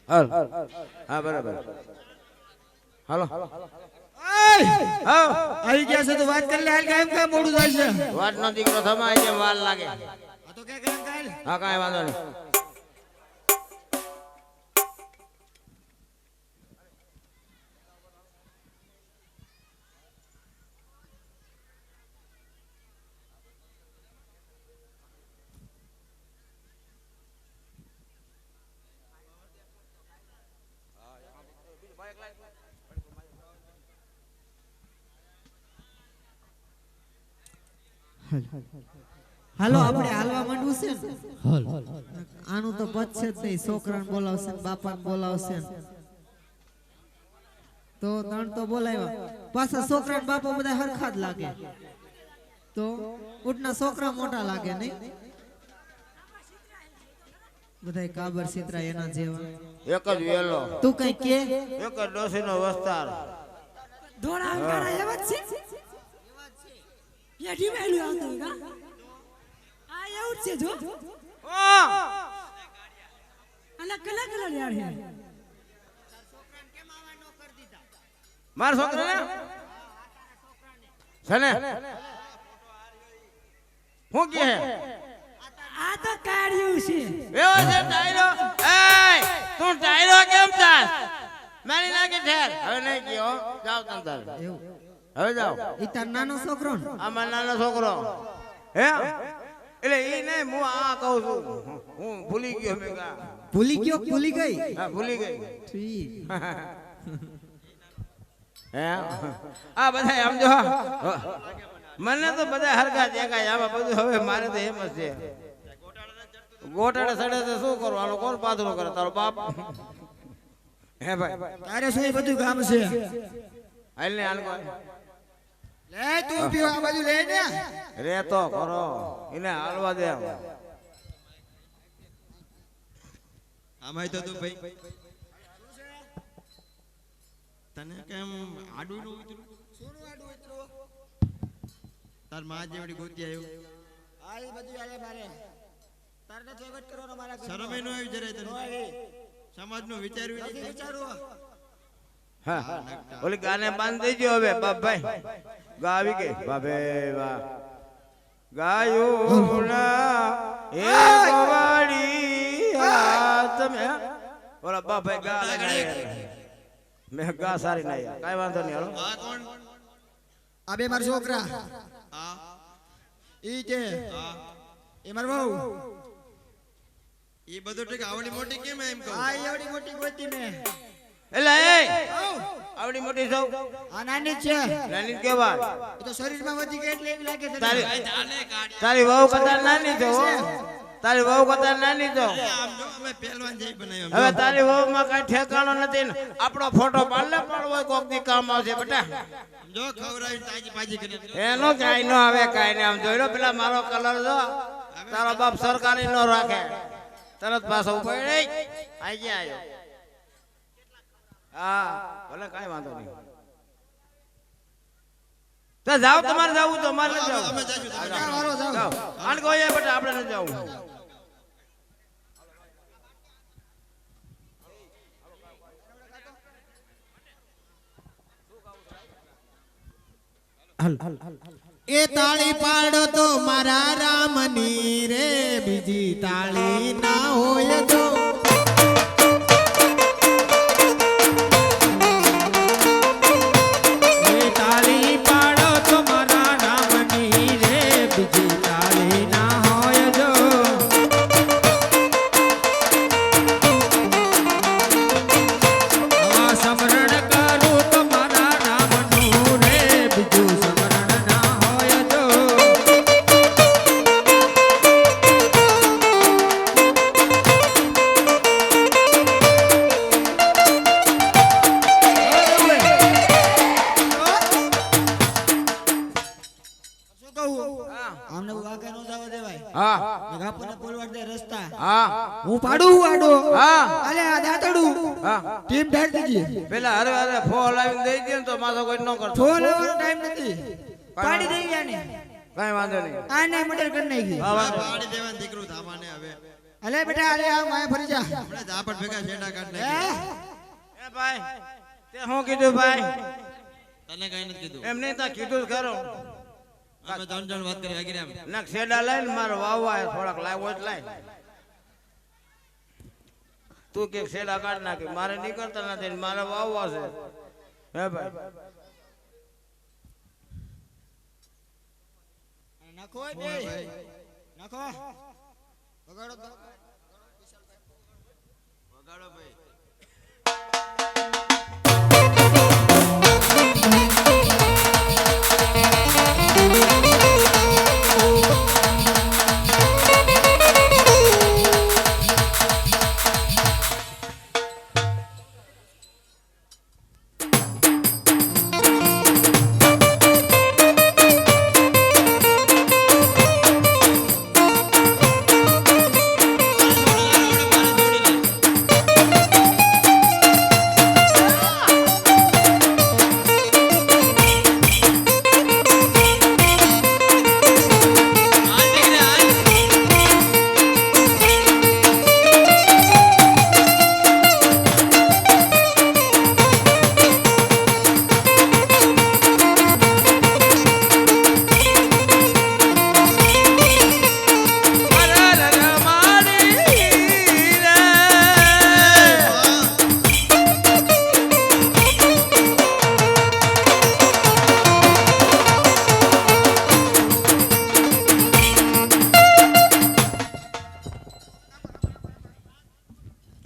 હાલ હા બરાબર હાલો આવી ગયા છે તો વાત કરી લે હાલ કાયમ કામ મોડું થાય છે વાત નો દીકરો થમાય છે વાર લાગે આ તો કે કામ કાલ હા કાંઈ વાંધો નહીં હાલો આપણે હાલવા માંડવું છે ને હાલ આનું તો પતશે જ નહીં છોકરાને બોલાવશે ને બાપાને બોલાવશે ને. તો ત્રણ તો બોલાવ્યા પાછા છોકરા ને બાપા બધા હરખા જ લાગે તો ઉઠના છોકરા મોટા લાગે નહીં બધા કાબર સિતરા એના જેવા એક જ વેલો તું કઈ કે એક જ ડોસીનો વસ્તાર ધોળા અંગારા એવા જ છે યાડી મેલું આવતું કા આ એવું જ છે જો અલગ કલા કલા યાર હે માર છોકરાને સને હું કે આ તો કાઢ્યું છે એવો છે ટાયરો એય તું ટાયરો કેમ ચાલ મારી નાખી ઠેર હવે નહીં ગયો જાવ તમ તાર એવું હવે જાવ ઈ તાર નાનો છોકરો ને આમાં નાનો છોકરો હે એટલે ઈ નહીં હું આ કહું છું હું ભૂલી ગયો મેં કા ભૂલી ગયો ભૂલી ગઈ હા ભૂલી ગઈ ઠીક હે આ બધા આમ જો મને તો બધા હરખા દેખાય આમાં બધું હવે મારે તો એમ જ છે ગોટાળે સડે તો શું કરવાનું કોણ પાથરો કરે તારો બાપ હે ભાઈ તારે શું એ બધું કામ છે હાલ ને હાલ કોઈ લે તું પીવો આ બાજુ લે ને રે તો કરો એને હાલવા દે આમાંય તો તું ભાઈ તને કેમ આડું નું ઉતરું તાર માં જેવડી ગોતી આવ્યો આ ઈ બધું આલે મારે તારે નથી વખત કરવાનો મારા શરમે નો આવી જરાય તને સમાજ નું વિચાર્યું નથી વિચારું હા ઓલી ગાને બાંધી દેજો હવે બાપ ભાઈ ગા આવી ગઈ બાપે વાહ ગાયું ના એ ગવાડી આ તમે ઓલા બાપ ભાઈ ગા લગાડે મેં ગા સારી નહીં કાઈ વાંધો નહીં હાલો આ કોણ આ બે મારા છોકરા આ ઈ કે આ એ માર બહુ એ બધું ઠીક આવડી મોટી કેમ એમ કહું આ ઈ એવડી મોટી ગોતી મે એલા એ આવડી મોટી સૌ આ નાની જ છે નાની કેવા એ તો શરીરમાં વધી ગઈ એટલે એવી લાગે છે તારી ચાલે ગાડી તારી વહુ કદાચ નાની છો હો. તારી વહુ કદાચ નાની છો આમ જો અમે પહેલવાન જઈ બનાવ્યો હવે તારી વહુ માં કઈ ઠેકાણો નથી ને આપણો ફોટો પાડલે પડવો કોક દી કામ આવશે બેટા જો ખવરાવી તાજી પાજી કરી એનો કાઈ નો આવે કાઈ ને આમ જોઈ લો પેલા મારો કલર જો તારો બાપ સરકારી નો રાખે તરત પાછો ઉભો રહી આઈ ગયા આયો હા ભલે કાઈ વાંધો નહીં તો જાઓ તમારે જાવું તો અમારે નથી જાવું અમે જાજુ તમે જાઓ, હાલો, જાઓ. જાઓ આન કોઈ બેટા આપણે નથી જાવું એ તાળી પાડો તો મારા રામની રે બીજી તાળી ના હોય તો એ તાળી પાડો તો મારા રામની રે બીજી તાળી ના હોય જો આ સમરણ કરું તો મારા રામનું રે બીજું સમરણ ના હોય તો શું કહું આમને વાગે નો જવા દેવાય હા ગાપુને પોલવાડ દે રસ્તા હા હું પાડું હું આડો હા અલે આ દાતડું હા ટીમ ઢાળી દીધી પેલા હરે હરે ફોન લાવીને દઈ દે ને તો માથો કોઈ ન કરતો ફોન લેવાનો ટાઈમ નથી પાડી દઈ ગયા ને કઈ વાંધો નહીં આ ને મર્ડર કરી નાખી હા વાંધો નહીં. પાડી દેવાન દીકરું ધામાને હવે અલે બેટા અલે આ માય ફરી જા હમણાં ઝાપટ ભેગા છેડા કાઢ હે નાખી એ ભાઈ તે શું કીધું ભાઈ તને કઈ નથી કીધું એમ નહીં તા કીધું જ ખરો અમે ત્રણ વાત કરી આગળ આમ ના છેડા લઈને મારો વાવવા થોડાક લાવ્યો જ લાય તું કે છેડા કાઢ નાખી મારે નીકળતા નથી ને મારે વાવવા છે હે ભાઈ નાખો એ બે નાખો વગાડો તો. વગાડો ભાઈ ઓ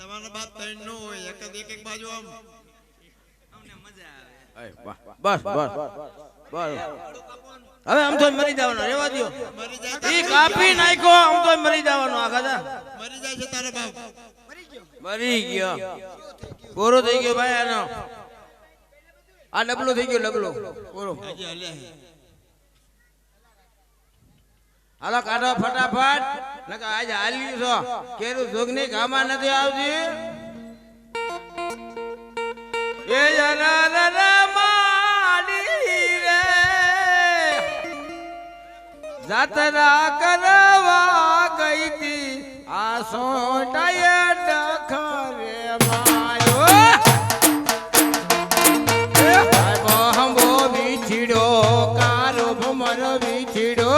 તમારા બાપ ત્રણ નો હોય એક એક બાજુ આમ બસ બસ બસ હવે આમ તો મરી જવાનો રેવા દો મરી જાય ઈ કાપી નાખ્યો આમ તો મરી જવાનો આ ગાધા મરી જાય છે તારો બાપ મરી ગયો પૂરો થઈ ગયો ભાઈ આનો આ ડબલો થઈ ગયો ડબલો પૂરો હજી હલે હાલો કાઢો ફટાફટ નકા આજ હાલી છો કેરું જોગની ગામાં નથી આવતી એ જના માડી રે જાતરા કરવા ગઈ તી આ સોટાએ ડખરે માયો એ મોહમ્બો વિછડો કારો ભમર વિછડો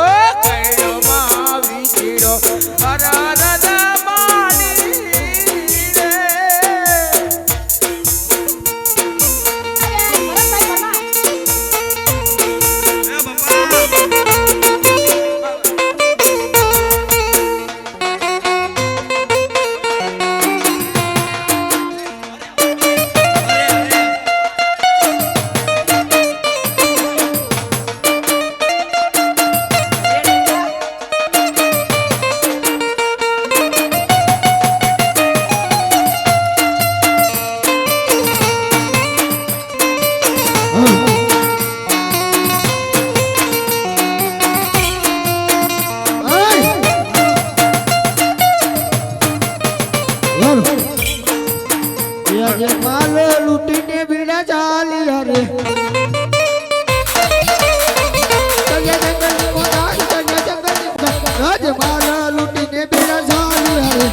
કઈડો માં વિછડો અરરદા માડી રે માલો લૂટીને બીડા ચાલી હરે જંગલ માલો લૂટીને બીડા ચાલી હરે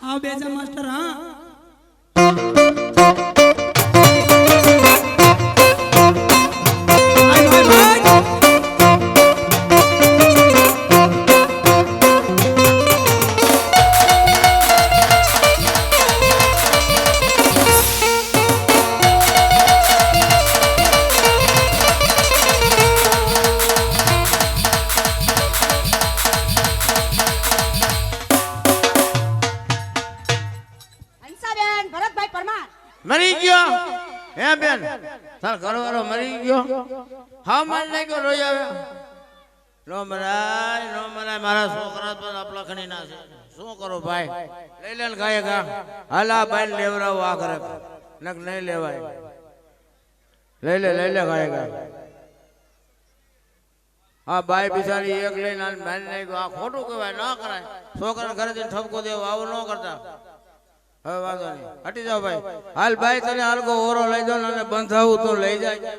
आओ बेजा मास्टर हाँ भाई भाई भाई હંસાબેન ભરતભાઈ પરમાર મરી ગયો હે બેન તાર ઘરવાળો મરી ગયો હા માર નાખ્યો રોઈ આવે નો મરાય મારા છોકરા તો આપલા ખણી ના છે શું કરો ભાઈ લઈ લે ને ગાય ગા હાલા બાઈ લેવરાવો આ કરે નક નહીં લેવાય લઈ લે ગાય ગા હા બાઈ બિચારી એક લઈને મારી નાખ્યો આ ખોટું કહેવાય ના કરાય છોકરા ઘરે જઈને ઠપકો દેવો આવું ન કરતા હવે વાંધો નહીં હટી જાઓ ભાઈ હાલ ભાઈ તને હાલકો ઓરો લઈ જાઓ ને બંધાવું તો લઈ જાય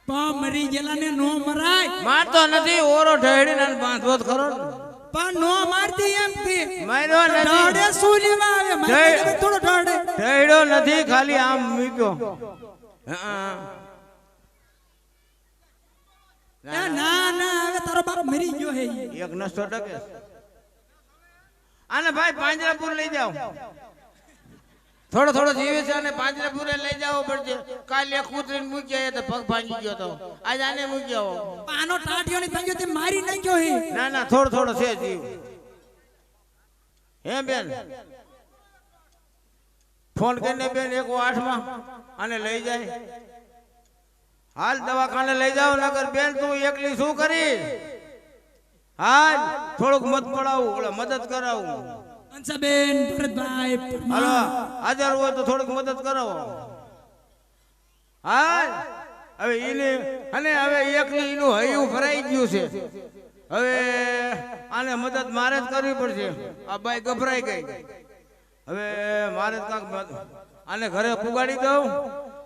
पा मरी गेला ने नो मराय મારતો નથી ઓરો ઢેડીને બાંધવો જ ખરો ને. पा नो मारती एम थी માર્યો નથી ડાડે સુલી માં આવે મારે થોડો ડાડે ઢેડ્યો નથી ખાલી આમ મૂક્યો હા. ના ના હવે તારો બાપ મરી ગયો હે એક નસ્તો ડકે આને ભાઈ પાંજરાપુર લઈ જાઓ થોડો થોડો જીવે છે અને પાંજરાપુરે લઈ જાવો પડશે કાલે કૂતરીને મૂકી આવ્યા તો પગ ભાંગી ગયો તો આજ આને મૂકી આવો પાનો ટાટિયો ની ભાંગ્યો તે મારી નાખ્યો હે ના થોડો થોડો છે જીવ હે બેન ફોન કરીને બેન 108 માં આને લઈ જાય હાલ દવાખાને લઈ જાવ નગર બેન તું એકલી શું કરી હાલ થોડુંક મત પડાવું ઓલા મદદ કરાવું હંસાબેન ભરતભાઈ હાલો હાજર હોય તો થોડુંક મદદ કરાવો હાલ હવે ઈને અને હવે એકલી ઈનું હૈયું ભરાઈ ગયું છે હવે આને મદદ મારે જ કરવી પડશે આ બાઈ ગભરાઈ ગઈ હવે મારે જ કાંક આને ઘરે પુગાડી દઉં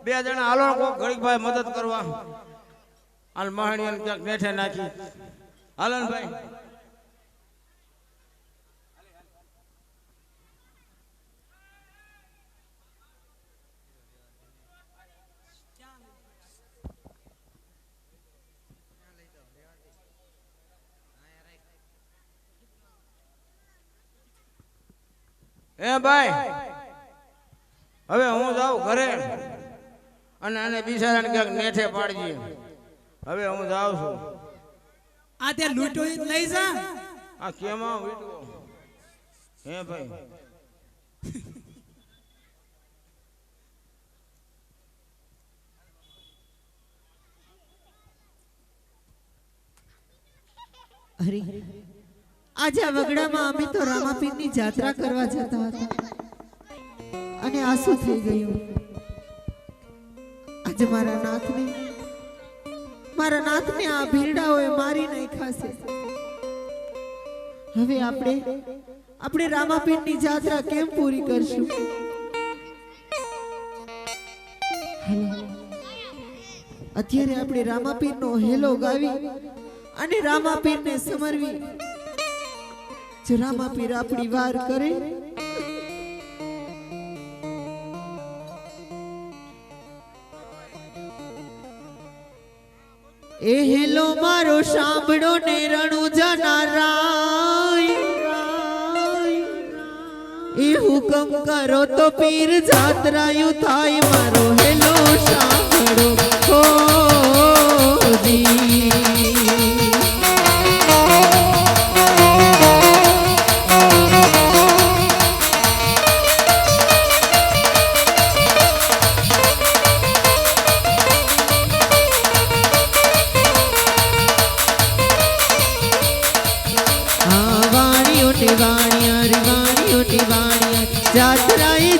2 જણા હાલો કોક ઘડીક ભાઈ મદદ કરવા હાલ મહાણીઓને ક્યાંક નેઠે નાખી હાલો ને ભાઈ એ ભાઈ હવે હું જાઉં ઘરે અને આને બિચારાને ક્યાંક નેઠે પાડજે હવે હું જાઉં છું આ તે લૂંટો લઈ જા આ કેમાં વીટવો હે ભાઈ અરે આજે આ વગડામાં અમે તો રામાપીરની જાત્રા કરવા જતા હતા અને આ શું થઈ ગયું આજે મારા નાથને આ ભીરડાઓએ મારી નાખ્યા છે હવે આપણે રામાપીરની જાત્રા કેમ પૂરી કરશું અત્યારે આપણે રામાપીરનો હેલો ગાવી અને રામાપીરને સમરવી જો રામાપીર આપણી વાર કરે એ હેલો મારો સાંભળો ને રણુજા નારાય એ હુકમ કરો તો પીર જાત્રાયું થાય મારો હેલો સાંભળો હો જી જાત્રાએ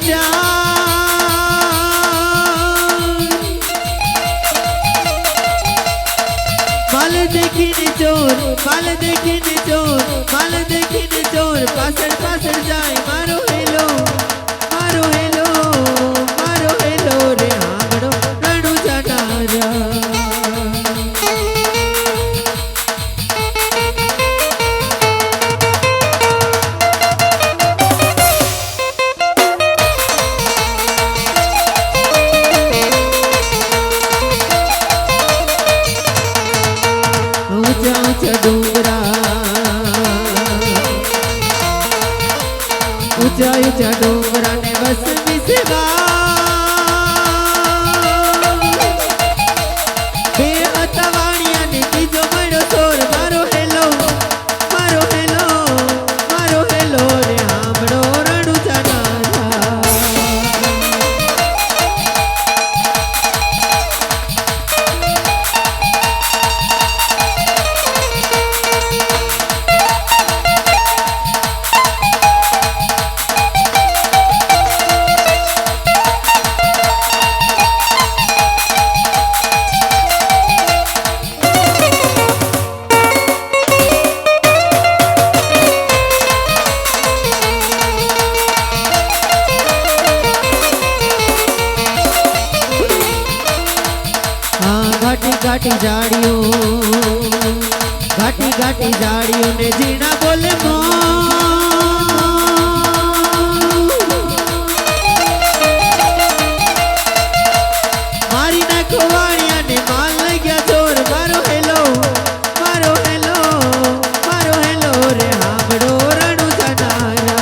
માલ દેખીને ચોર પાછળ જાય મારો હેલો રે હાંભળો રણુજા નારા ऊंचा डोंगरा ने बस बे हतवाणिया ने बीजो मड़ो तोर मारो हेलो रे हांभळो रणुजा नारा घाटी झाड़ियों ने जीना बोले मारी ना खोवाड़िया ने माल लग गया चोर मारो हेलो रे हांभळो रणुजा नारा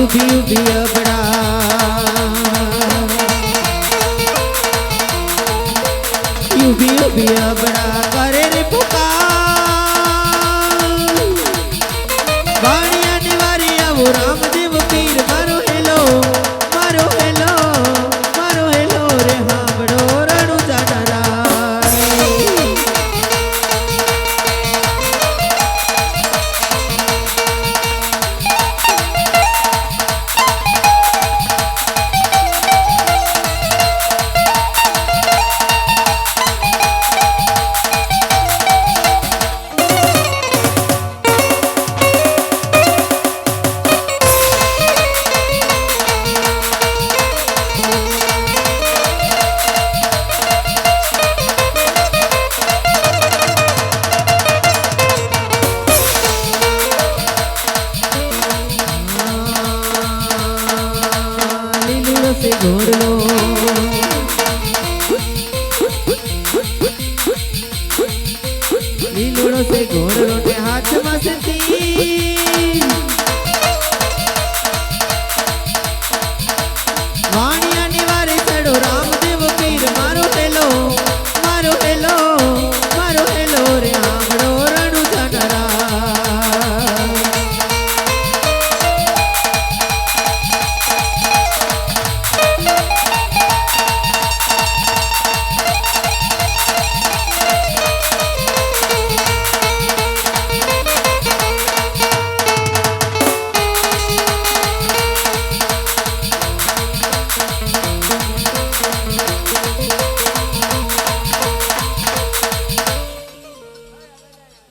ઊભી ઊભી અબડા ઊભી ઊભી અબડા કરે રે પુકાર વાણિયાની વારી આવો રામદેવ પીર મારો હેલો રે હાંભળો રણુજાના રાય લીલુડો સે ઘોડલો લીલુડો સે ઘોડલો ને હાથમાં છે તીર વાણિયાની વારે ચડો રામદેવ પીર મારો હેલો રે હાંભળો રણુજાના રાય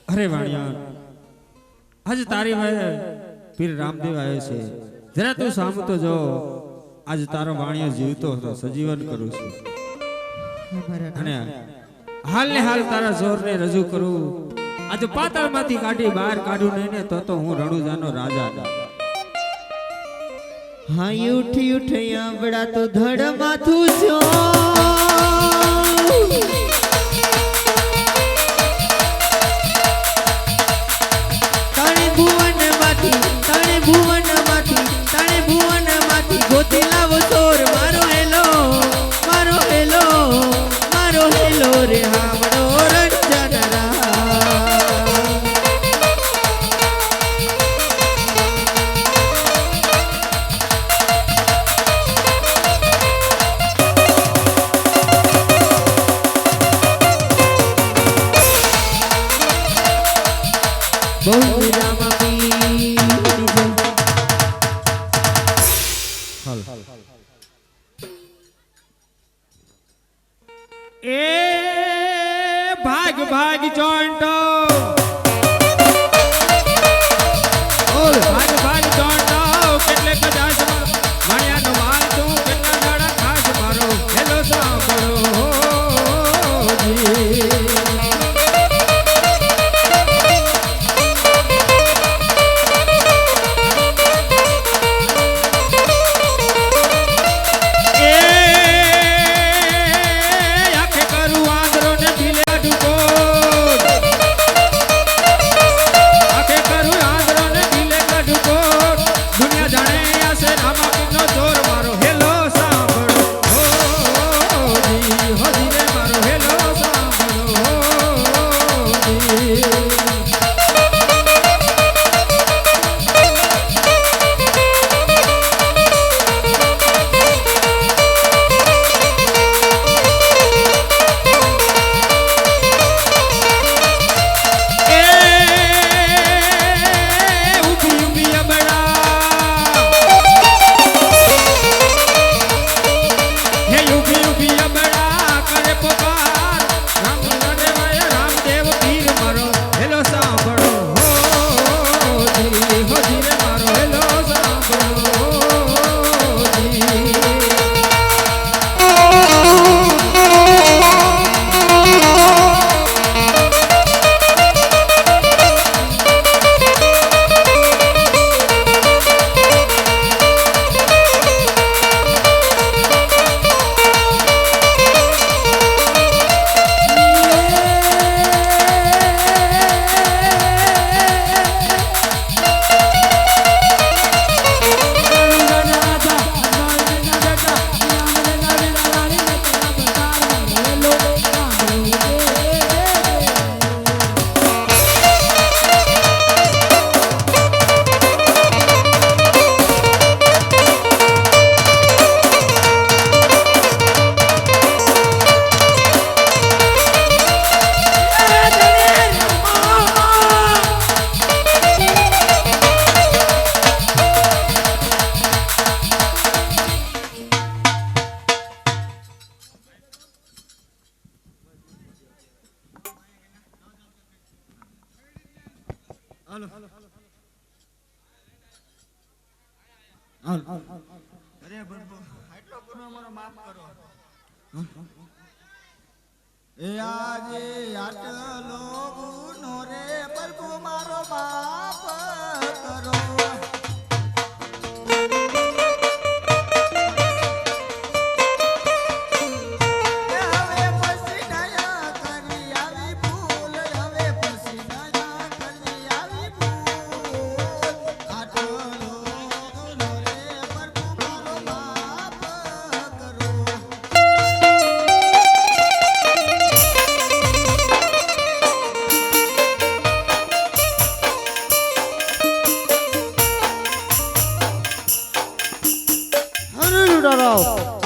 અરે વાણિયા આજ તારી વાય પીર રામદેવ આવ્યો છે જરા તું સામતો જો આજ તારો વાણિયા જીવતો હતો સજીવન કરું છું અને હાલ ને હાલ તારા જોરને રજૂ કરું આજ પાતાળમાંથી કાઢી બહાર કાઢું નહીં ને તો હું રણુજાનો રાજા હા ઉઠી ઉઠી આંબળા તો ધડ માથું જો તણે ભુવન માંથી ગોતી લાવો ચોર મારો હેલો રે હાંભળો રણુજાના રાય બહુ મજામાં પીની એ ભાગ ભાગ ચોંટો ભાગ ભાગ ચોંટો કેટલે કદાચ વાણિયાનો માલ તું કેટલા દાડા ખાસ મારો હેલો સાંભળો જી અરે પ્રભુ આટલો ગુનો મારો માફ કરો. એ આજે આટલો ગુનો રે પ્રભુ મારો માફ કરો.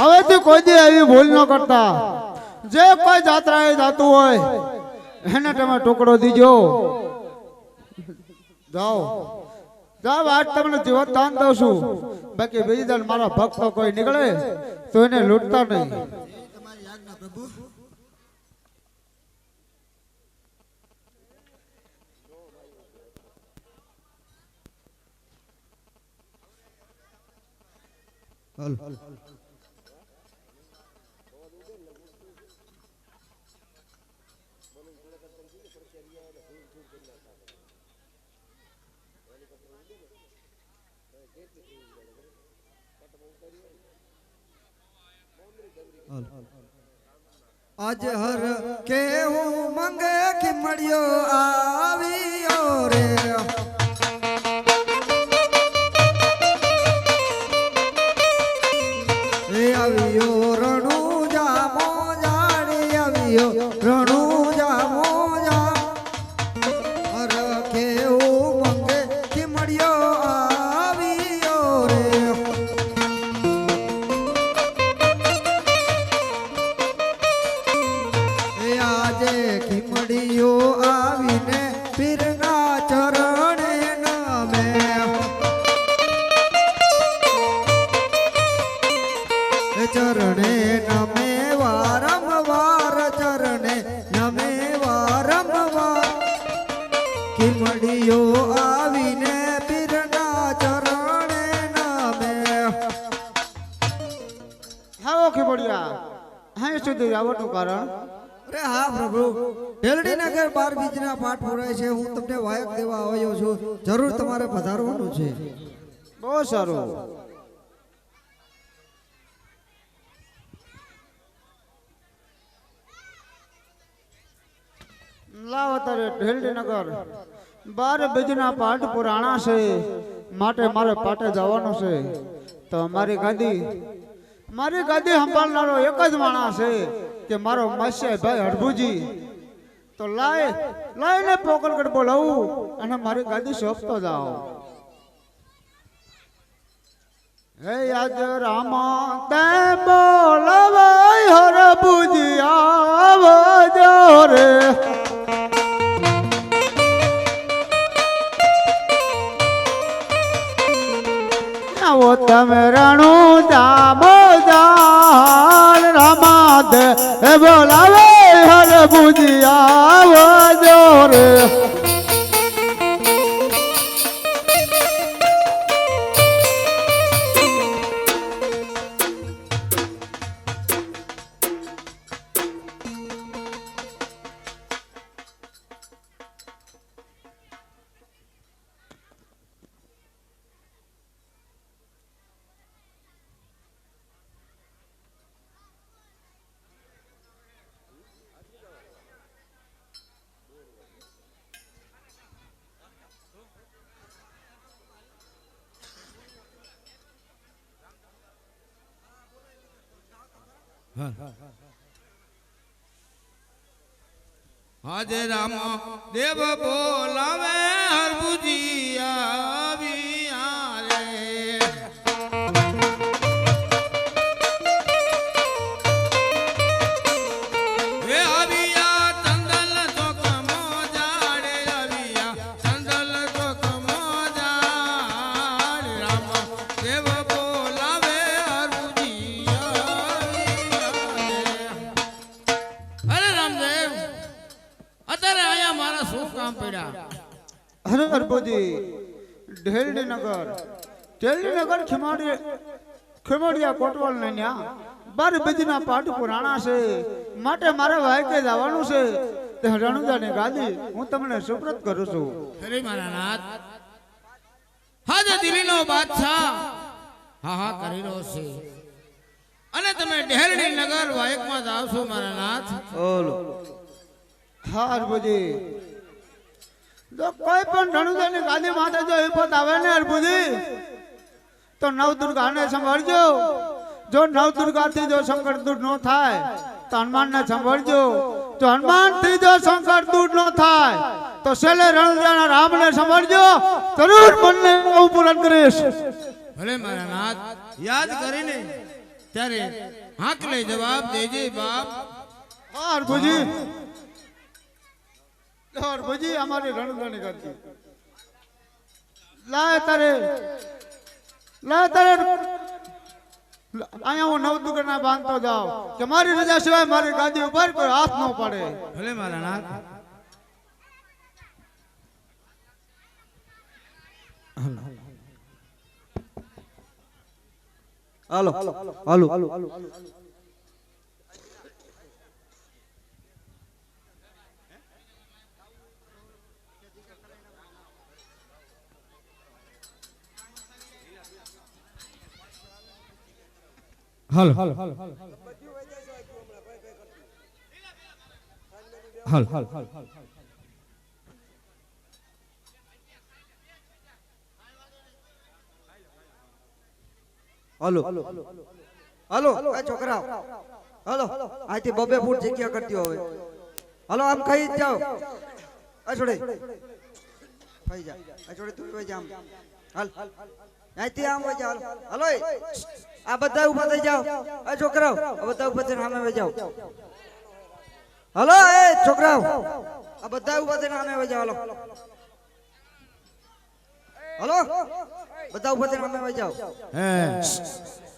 હવેથી કોઈ દી એવી ભૂલ ન કરતા. જે કોઈ જાત્રાએ જાતું હોય એને તમે ટુકડો દીજો. જાઓ જાઓ, આજ તમને જીવત દાન દઉં છું. બાકી બીજી દાન મારા ભક્તો કોઈ નીકળે તો એને લૂંટતા નહીં. તમારી આજ્ઞા પ્રભુ. આજ હર કેવું મંગે કે મળ્યો આવ્યો રે. એ આવ્યો રણુજા મોજાડી આવ્યો રણુજા મોજા. હર કેવું મંગે કે મળ્યો આવ્યો રે. આજે ખીમડીઓ આવીને પીરના ચરણે નમે. ચરણે નમે વારંવાર ચરણે નમે વારંવાર. ખીમડીઓ આવીને પીરના ચરણે નમે. હાઓ ખીબડિયા, હા સુધી આવવાનું કારણ અરે હા પ્રભુ, ઢેલડી નગર 12 બીજના પાઠ પુરાય છે. હું તમને વાયક દેવા આવ્યો છું. જરૂર તમારે પધારવાનું છે. બહુ સારું. લાવો તારે ઢેલડીનગર 12 બીજના પાઠ પુરાણા છે. માટે મારે પાટે જવાનું છે. તો મારી ગાદી સંભાળનારો એક જ માણસ છે કે મારો માસિયા ભાઈ હડભુજી. તો લાઈને પોકલગઢ બોલાવું અને મારી ગાદી સોંપતો જાઓ. હે યાદ રામા તે બોલાવાય હડભુજી આવજો રે. આવો તમે રણુ જામો જાન રામાદ એ બોલાવે હર બુજિયા આવજો રે. આજે રામ દેવ બોલાવે હરબુજી આવ્યા રે. હે આવ્યા ચંદલ ચોક મોજાડે આવ્યા ચંદલ ચોક મોજાડે. રામ દેવ બોલાવે હરબુજી આવ્યા રે. અરે રામદેવ, અત્યારે અહીંયા મારા શું કામ પડ્યા? અરે હરભુજી ઢેલડી નગર ખેમાડિયા કોટવાલ ને ન્યા બાર બીજના પાટ પુરાણા છે માટે મારે વાયકે જવાનું છે તે રણુજાની ગાદી હું તમને સુપ્રત કરું છું. અરે મારા નાથ હાજે દિલ્હીનો બાદશાહ હા હા કરી રહ્યો છે અને તમે ડહેરડી નગર વાયકમાં જાવ છો મારા નાથ. ઓલો હા હરભુજી જો કોઈ પણ રણુજાની ગાદી માથે જો હિંમત આવે ને હરભુજી તો નવદુર્ગાને સંભાળજો. જો નવદુર્ગાથી જો સંકટ દૂર ન થાય તો હનુમાનને સંભાળજો. જો હનુમાનથી જો સંકટ દૂર ન થાય તો છેલ્લે રણુજાના રામને સંભાળજો. જરૂર બંને હું પૂરણ કરીશ. ભલે મારા નાથ યાદ કરીને ત્યારે હાકલે જવાબ દેજે બાપ. હા હરભુજી હરભુજી અમારી રણુજાની ગાદી લાય તારે અહીંયા હું નવદુર્ગા બાંધતો જાઉં કે મારી રજા સિવાય મારી ગાદી ઉપર કોઈ હાથ ન પડે. ભલે મારા નાથ. હાલો હાલ હાલ હાલો આ છોકરા હાલો આથી બબે ફૂટ જગ્યા કરતી હવે હાલો આમ ખાઈ જ જાઓ આ છોડે ખાઈ જા આ છોડે તું વઈ જા આમ હાલ અહીંથી આમ વઈ જા હાલો આ બધા ઊભા થઈ જાઓ આ છોકરાઓ આ બધા ઊભા થઈને સામે વઈ જાઓ હાલો એ છોકરાઓ આ બધા ઊભા થઈને સામે વઈ જાઓ હાલો બધા ઊભા થઈને સામે વઈ જાઓ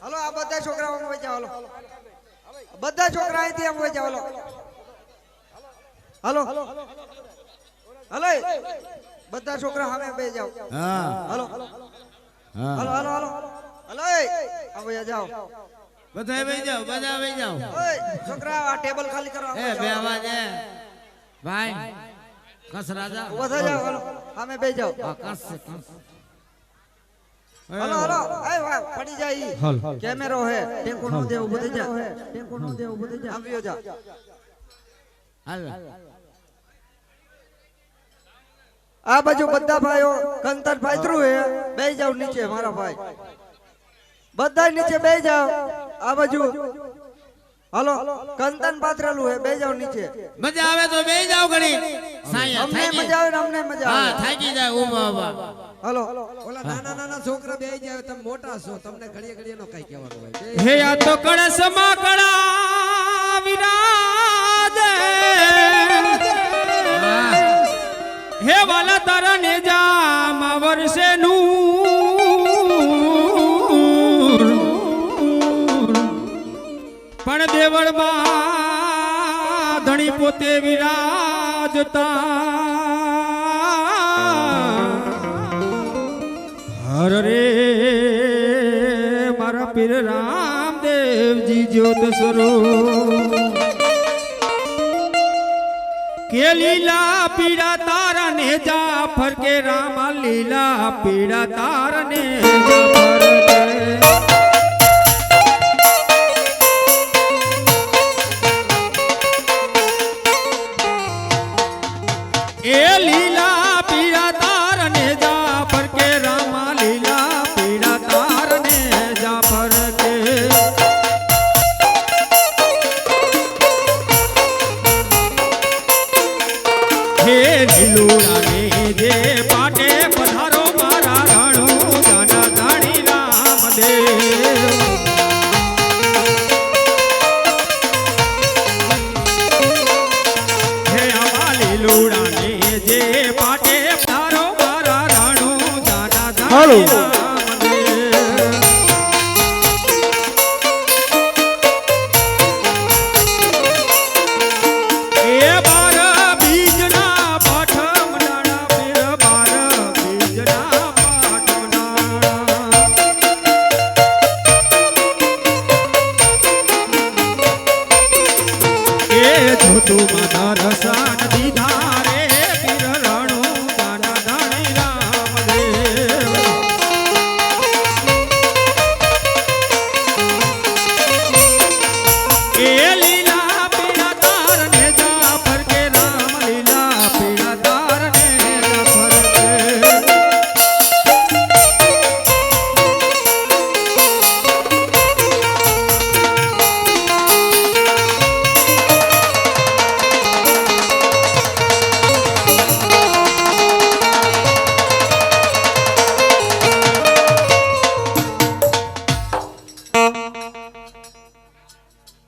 હાલો આ બધા છોકરાઓ વઈ જાઓ હાલો બધા છોકરા અહીંથી આમ વઈ જાઓ હાલો હાલો હાલો બધા છોકરા સામે બે જાઓ હાલો હાલો હાલો હાલો હાલો આમ વઈ જાઓ બધા વઈ જાઓ ઓય છોકરા આ ટેબલ ખાલી કરો એ બે અવાજ એ ભાઈ કસ રાજા ઊભા થઈ જાઓ હાલો સામે બે જાઓ હા કસ હાલો હાલો એ વાહ પડી જાય હાલ કેમેરો હે ટેકો નો દે ઊભો થઈ જા આમ વિયો જા હાલ આ બાજુ બધા ભાઈઓ કંતર પાથરું હે બે જાવ નીચે મારા ભાઈ બધા નીચે બે જાવ આ બાજુ હાલો કંતન પાથરેલું હે બે જાવ નીચે મજા આવે તો બે જાવ ઘડી સાયા અમને મજા આવે ને અમને મજા હા આવે થાકી જાય ઊભા ઊભા હાલો ઓલા નાના છોકરા બે જાય તમે મોટા છો તમને ઘડીએ નો કઈ કહેવાનું હોય હે આ તો કળશમાં કળા વિરાજે હે વાલા તારા નેજામાં વરસે નૂર પણ દેવળમાં ધણી પોતે વિરાજતા હર રે મારા પીર રામદેવજી જ્યોત સ્વરૂપ કે લીલા પીડા તારા ને જાફર કે રામા લીલા પીડા તારા ને જાફર એ લીલા પીડા તારા ને જાફર કે રામા લીલા પીડા તારા ને જાફર કે હે લીલુડાને જે પાટે પધારો મારા રણુ જાના જાણી રામદેવ હે આવા લીલુડાને જે પાટે પધારો મારા રણુ જાના જાણી